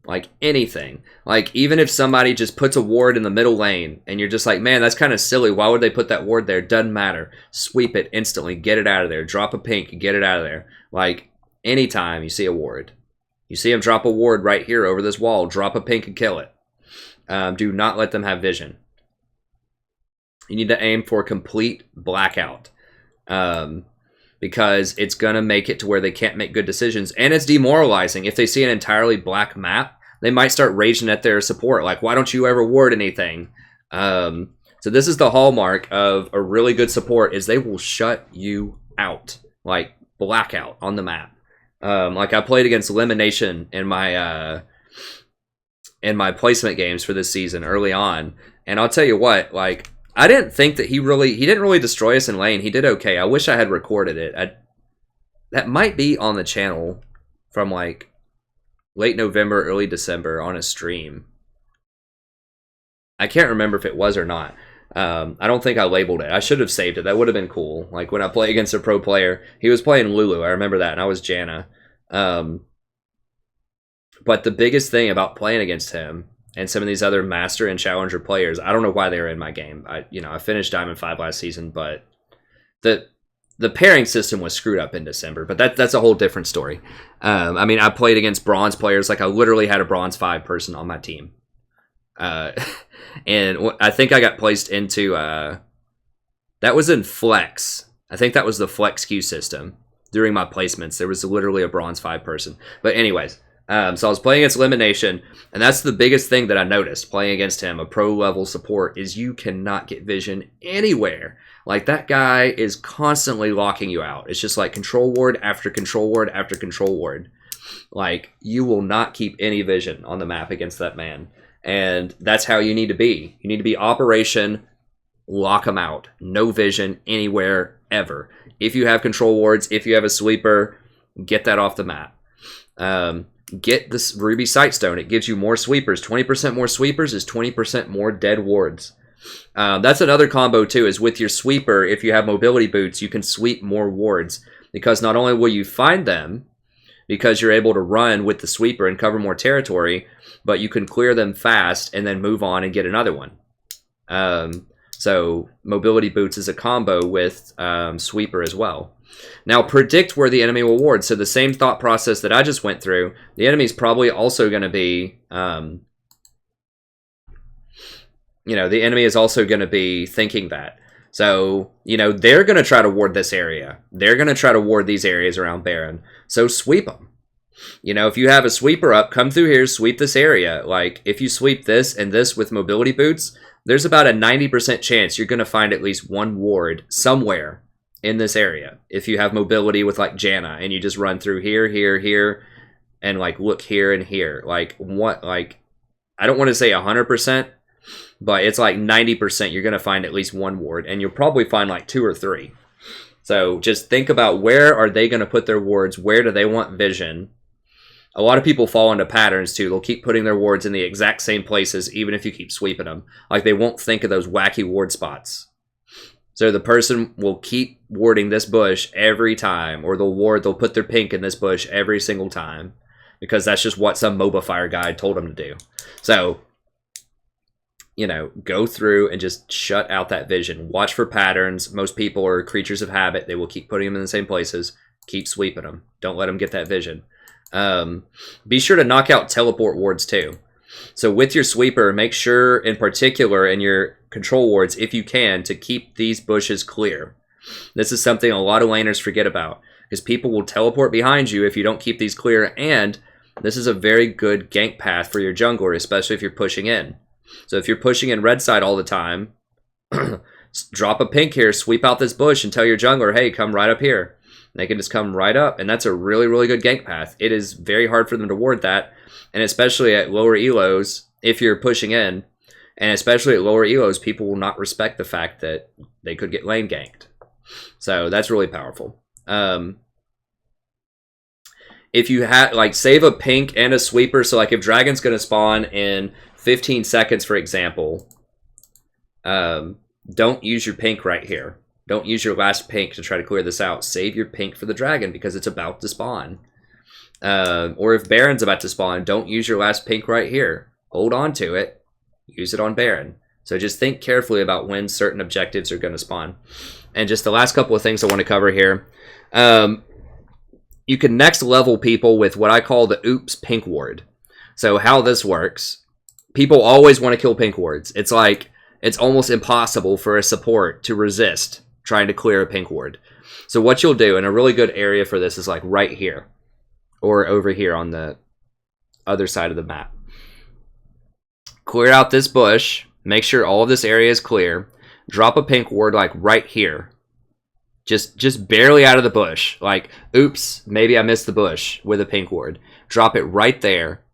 Like anything. Like even if somebody just puts a ward in the middle lane and you're just like, man, that's kind of silly. Why would they put that ward there? Doesn't matter. Sweep it instantly. Get it out of there. Drop a pink. Get it out of there. Like anytime you see a ward. You see them drop a ward right here over this wall. Drop a pink and kill it. Do not let them have vision. You need to aim for complete blackout. Because it's going to make it to where they can't make good decisions. And it's demoralizing. If they see an entirely black map, they might start raging at their support. Like, why don't you ever ward anything? So this is the hallmark of a really good support, is they will shut you out. Like, blackout on the map. Like, I played against Elimination in my placement games for this season early on. And I'll tell you what, like, I didn't think that he didn't really destroy us in lane. He did okay. I wish I had recorded it. That might be on the channel from like late November, early December on a stream. I can't remember if it was or not. I don't think I labeled it. I should have saved it. That would have been cool. Like when I play against a pro player, he was playing Lulu. I remember that, and I was Janna. But the biggest thing about playing against him and some of these other master and challenger players, I don't know why they were in my game. I finished Diamond 5 last season, but the pairing system was screwed up in December. But that's a whole different story. I mean, I played against bronze players. Like I literally had a bronze 5 person on my team. And I think I got placed into that was in Flex. I think that was the Flex queue system. During my placements, there was literally a bronze 5 person. But anyways, so I was playing against Elimination, and that's the biggest thing that I noticed playing against him, a pro level support, is you cannot get vision anywhere. Like that guy is constantly locking you out. It's just like control ward after control ward after control ward. Like, you will not keep any vision on the map against that man. And that's how you need to be. You need to be operation, lock them out. No vision anywhere, ever. If you have control wards, if you have a sweeper, get that off the map. Get this Ruby Sightstone. It gives you more sweepers. 20% more sweepers is 20% more dead wards. That's another combo too, is with your sweeper, if you have mobility boots, you can sweep more wards. Because not only will you find them, because you're able to run with the sweeper and cover more territory, but you can clear them fast and then move on and get another one. So mobility boots is a combo with sweeper as well. Now predict where the enemy will ward. So the same thought process that I just went through, the enemy's probably also going to be, the enemy is also going to be thinking that. So, they're going to try to ward this area. They're going to try to ward these areas around Baron. So sweep them. If you have a sweeper up, come through here, sweep this area. Like, if you sweep this and this with mobility boots, there's about a 90% chance you're going to find at least one ward somewhere in this area. If you have mobility with, like, Janna, and you just run through here, here, here, and, like, look here and here. Like, I don't want to say 100%, but it's like 90% you're going to find at least one ward, and you'll probably find like 2 or 3. So just think about, where are they going to put their wards? Where do they want vision? A lot of people fall into patterns too. They'll keep putting their wards in the exact same places, even if you keep sweeping them. Like, they won't think of those wacky ward spots. So the person will keep warding this bush every time, or they'll put their pink in this bush every single time, because that's just what some MOBA fire guide told them to do. So, go through and just shut out that vision. Watch for patterns. Most people are creatures of habit. They will keep putting them in the same places. Keep sweeping them. Don't let them get that vision. Be sure to knock out teleport wards too. So with your sweeper, make sure in particular in your control wards, if you can, to keep these bushes clear. This is something a lot of laners forget about, because people will teleport behind you if you don't keep these clear, and this is a very good gank path for your jungler, especially if you're pushing in. So if you're pushing in red side all the time, drop a pink here, sweep out this bush, and tell your jungler, hey, come right up here. And they can just come right up, and that's a really, really good gank path. It is very hard for them to ward that, and especially at lower elos, if you're pushing in, and especially at lower elos, people will not respect the fact that they could get lane ganked. So that's really powerful. If you have, save a pink and a sweeper, so if Dragon's going to spawn in 15 seconds, for example, don't use your pink right here. Don't use your last pink to try to clear this out. Save your pink for the dragon, because it's about to spawn. Or if Baron's about to spawn, don't use your last pink right here. Hold on to it. Use it on Baron. So just think carefully about when certain objectives are going to spawn. And just the last couple of things I want to cover here. You can next level people with what I call the oops pink ward. So how this works, people always want to kill pink wards. It's like, it's almost impossible for a support to resist trying to clear a pink ward. So what you'll do, and a really good area for this is like right here, or over here on the other side of the map. Clear out this bush, make sure all of this area is clear, drop a pink ward like right here. Just barely out of the bush. Like, oops, maybe I missed the bush with a pink ward. Drop it right there,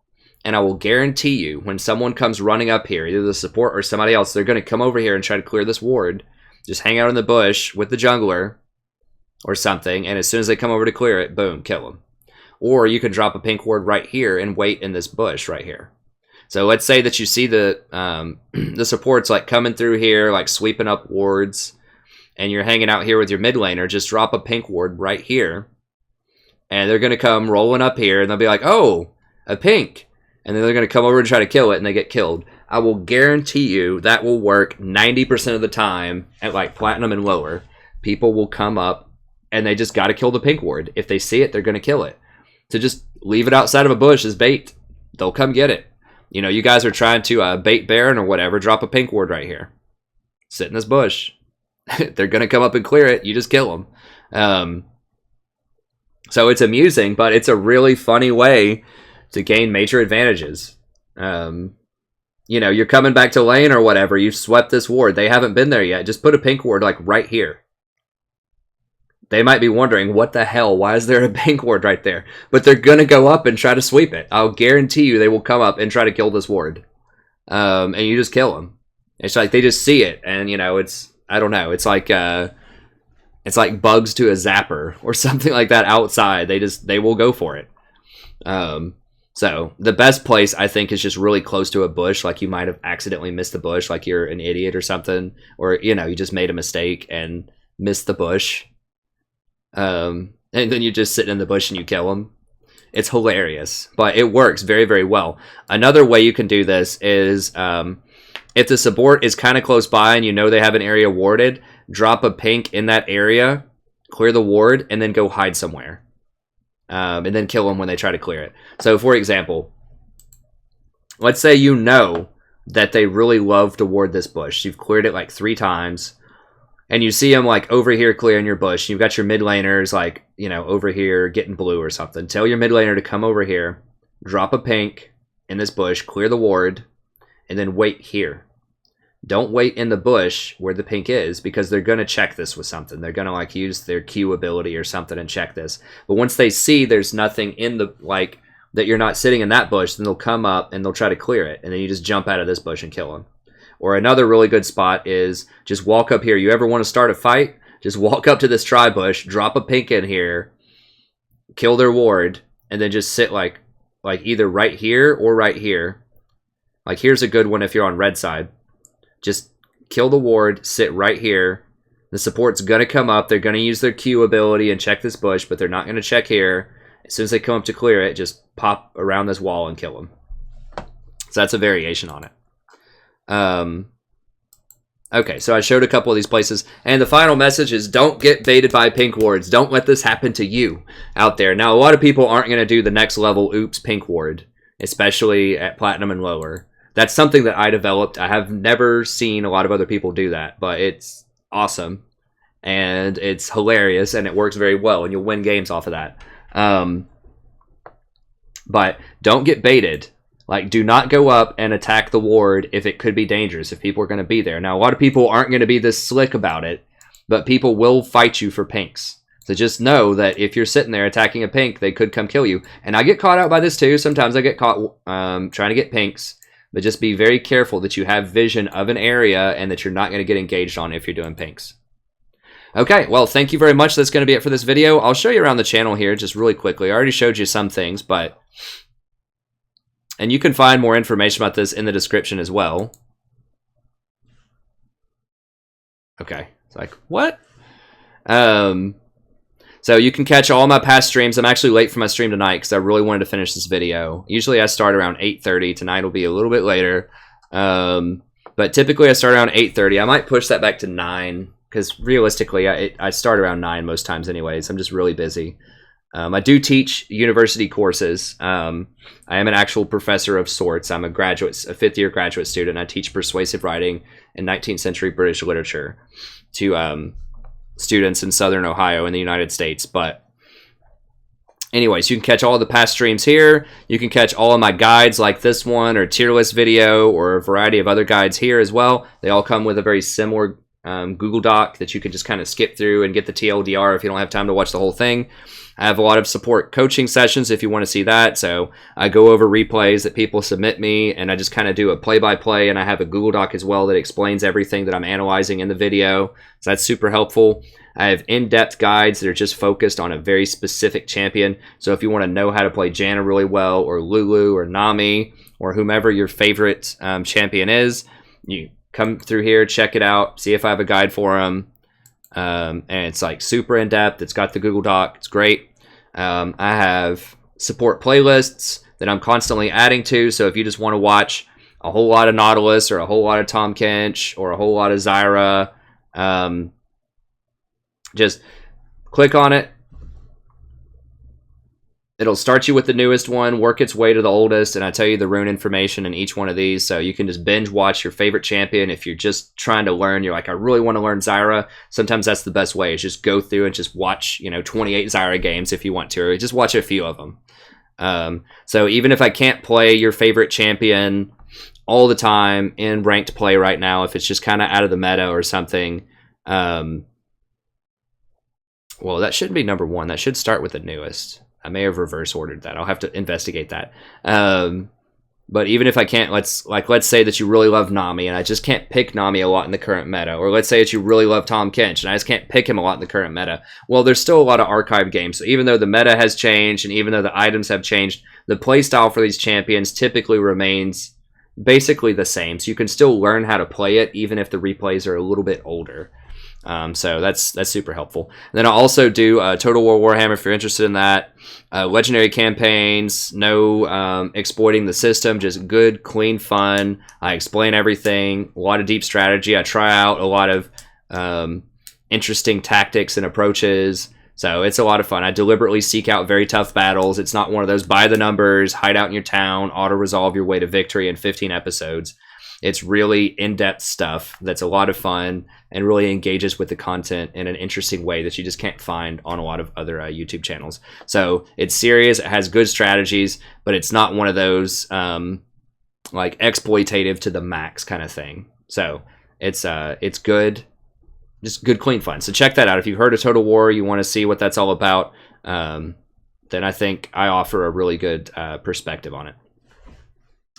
and I will guarantee you, when someone comes running up here, either the support or somebody else, they're going to come over here and try to clear this ward. Just hang out in the bush with the jungler or something, and as soon as they come over to clear it, boom, kill them. Or you can drop a pink ward right here and wait in this bush right here. So let's say that you see the the supports like coming through here, like sweeping up wards, and you're hanging out here with your mid laner. Just drop a pink ward right here, and they're going to come rolling up here, and they'll be like, oh, a pink. And then they're going to come over and try to kill it, and they get killed. I will guarantee you that will work 90% of the time at like platinum and lower. People will come up, and they just got to kill the pink ward. If they see it, they're going to kill it. So just leave it outside of a bush as bait. They'll come get it. You guys are trying to bait Baron or whatever, drop a pink ward right here. Sit in this bush. They're going to come up and clear it. You just kill them. So it's amusing, but it's a really funny way to gain major advantages. You're coming back to lane or whatever. You've swept this ward. They haven't been there yet. Just put a pink ward like right here. they might be wondering, what the hell? Why is there a pink ward right there? But they're going to go up and try to sweep it. I'll guarantee you they will come up and try to kill this ward. And you just kill them. It's like they just see it. And, you know, it's, I don't know. It's like bugs to a zapper or something like that outside. They will go for it. So the best place, I think, is just really close to a bush. Like you might have accidentally missed the bush, like you're an idiot or something. Or, you know, you just made a mistake and missed the bush. And then you just sit in the bush and you kill them. It's hilarious, but it works very, very well. Another way you can do this is if the support is kind of close by and you know they have an area warded, drop a pink in that area, clear the ward, and then go hide somewhere. And then kill them when they try to clear it. So, for example, let's say you know that they really love to ward this bush. You've cleared it like 3 times. And you see them like over here clearing your bush. You've got your mid laners like, you know, over here getting blue or something. Tell your mid laner to come over here, drop a pink in this bush, clear the ward, and then wait here. Don't wait in the bush where the pink is, because they're going to check this with something. They're going to like use their Q ability or something and check this. But once they see there's nothing in the, like, that you're not sitting in that bush, then they'll come up and they'll try to clear it. And then you just jump out of this bush and kill them. Or another really good spot is just walk up here. You ever want to start a fight? Just walk up to this tri bush, drop a pink in here, kill their ward, and then just sit like either right here or right here. Like here's a good one if you're on red side. Just kill the ward, sit right here. The support's going to come up. They're going to use their Q ability and check this bush, but they're not going to check here. As soon as they come up to clear it, just pop around this wall and kill them. So that's a variation on it. Okay, so I showed a couple of these places, and the final message is don't get baited by pink wards. Don't let this happen to you out there. Now, a lot of people aren't going to do the next level oops pink ward, especially at platinum and lower. That's something that I developed. I have never seen a lot of other people do that, but it's awesome, and it's hilarious, and it works very well, and you'll win games off of that. But don't get baited. Like, do not go up and attack the ward if it could be dangerous, if people are going to be there. Now, a lot of people aren't going to be this slick about it, but people will fight you for pinks. So just know that if you're sitting there attacking a pink, they could come kill you. And I get caught out by this too. Sometimes I get caught trying to get pinks. But just be very careful that you have vision of an area and that you're not going to get engaged on if you're doing pinks. Okay, well, thank you very much. That's going to be it for this video. I'll show you around the channel here just really quickly. I already showed you some things, but... And you can find more information about this in the description as well. Okay, it's like, what? So you can catch all my past streams. I'm actually late for my stream tonight because I really wanted to finish this video. Usually I start around 8:30. Tonight will be a little bit later. But typically I start around 8:30. I might push that back to 9 because realistically I start around 9 most times anyways. I'm just really busy. I do teach university courses. I am an actual professor of sorts. I'm a 5th-year graduate student. I teach persuasive writing and 19th century British literature to students in Southern Ohio in the United States. But anyways, you can catch all of the past streams here. You can catch all of my guides like this one or tier list video or a variety of other guides here as well. They all come with a very similar Google Doc that you can just kind of skip through and get the TLDR if you don't have time to watch the whole thing. I have a lot of support coaching sessions if you want to see that. So I go over replays that people submit me, and I just kind of do a play-by-play, and I have a Google Doc as well that explains everything that I'm analyzing in the video. So that's super helpful. I have in-depth guides that are just focused on a very specific champion. So if you want to know how to play Janna really well, or Lulu, or Nami, or whomever your favorite champion is, you come through here, check it out, see if I have a guide for them. And it's like super in-depth. It's got the Google Doc. It's great. I have support playlists that I'm constantly adding to. So if you just want to watch a whole lot of Nautilus or a whole lot of Tom Kench or a whole lot of Zyra, just click on it. It'll start you with the newest one, work its way to the oldest, and I tell you the rune information in each one of these, so you can just binge watch your favorite champion. If you're just trying to learn, you're like, I really want to learn Zyra, sometimes that's the best way, is just go through and just watch, 28 Zyra games if you want to, or just watch a few of them. So even if I can't play your favorite champion all the time in ranked play right now, if it's just kind of out of the meta or something, Well, that shouldn't be number 1. That should start with the newest. I may have reverse ordered that. I'll have to investigate that. But even if I can't, let's say that you really love Nami, and I just can't pick Nami a lot in the current meta. Or let's say that you really love Tom Kench, and I just can't pick him a lot in the current meta. Well, there's still a lot of archive games. So even though the meta has changed, and even though the items have changed, the playstyle for these champions typically remains basically the same. So you can still learn how to play it, even if the replays are a little bit older. So that's super helpful. And then I'll also do Total War Warhammer if you're interested in that. Legendary campaigns, no exploiting the system, just good, clean fun. I explain everything, a lot of deep strategy. I try out a lot of interesting tactics and approaches. So it's a lot of fun. I deliberately seek out very tough battles. It's not one of those by the numbers, hide out in your town, auto-resolve your way to victory in 15 episodes. It's really in-depth stuff that's a lot of fun and really engages with the content in an interesting way that you just can't find on a lot of other YouTube channels. So it's serious, it has good strategies, but it's not one of those like exploitative to the max kind of thing. So it's good, just good, clean fun. So check that out. If you've heard of Total War, you want to see what that's all about, then I think I offer a really good perspective on it.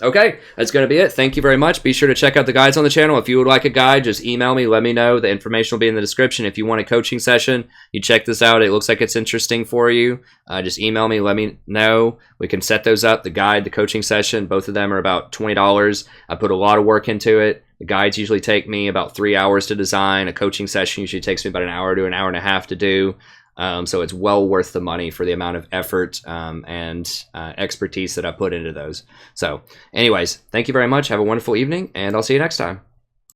Okay, that's going to be it. Thank you very much. Be sure to check out the guides on the channel. If you would like a guide, just email me. Let me know. The information will be in the description. If you want a coaching session, you check this out. It looks like it's interesting for you. Just email me. Let me know. We can set those up. The guide, the coaching session, both of them are about $20. I put a lot of work into it. The guides usually take me about 3 hours to design. A coaching session usually takes me about an hour to an hour and a half to do. So it's well worth the money for the amount of effort and expertise that I put into those. So anyways, thank you very much. Have a wonderful evening, and I'll see you next time.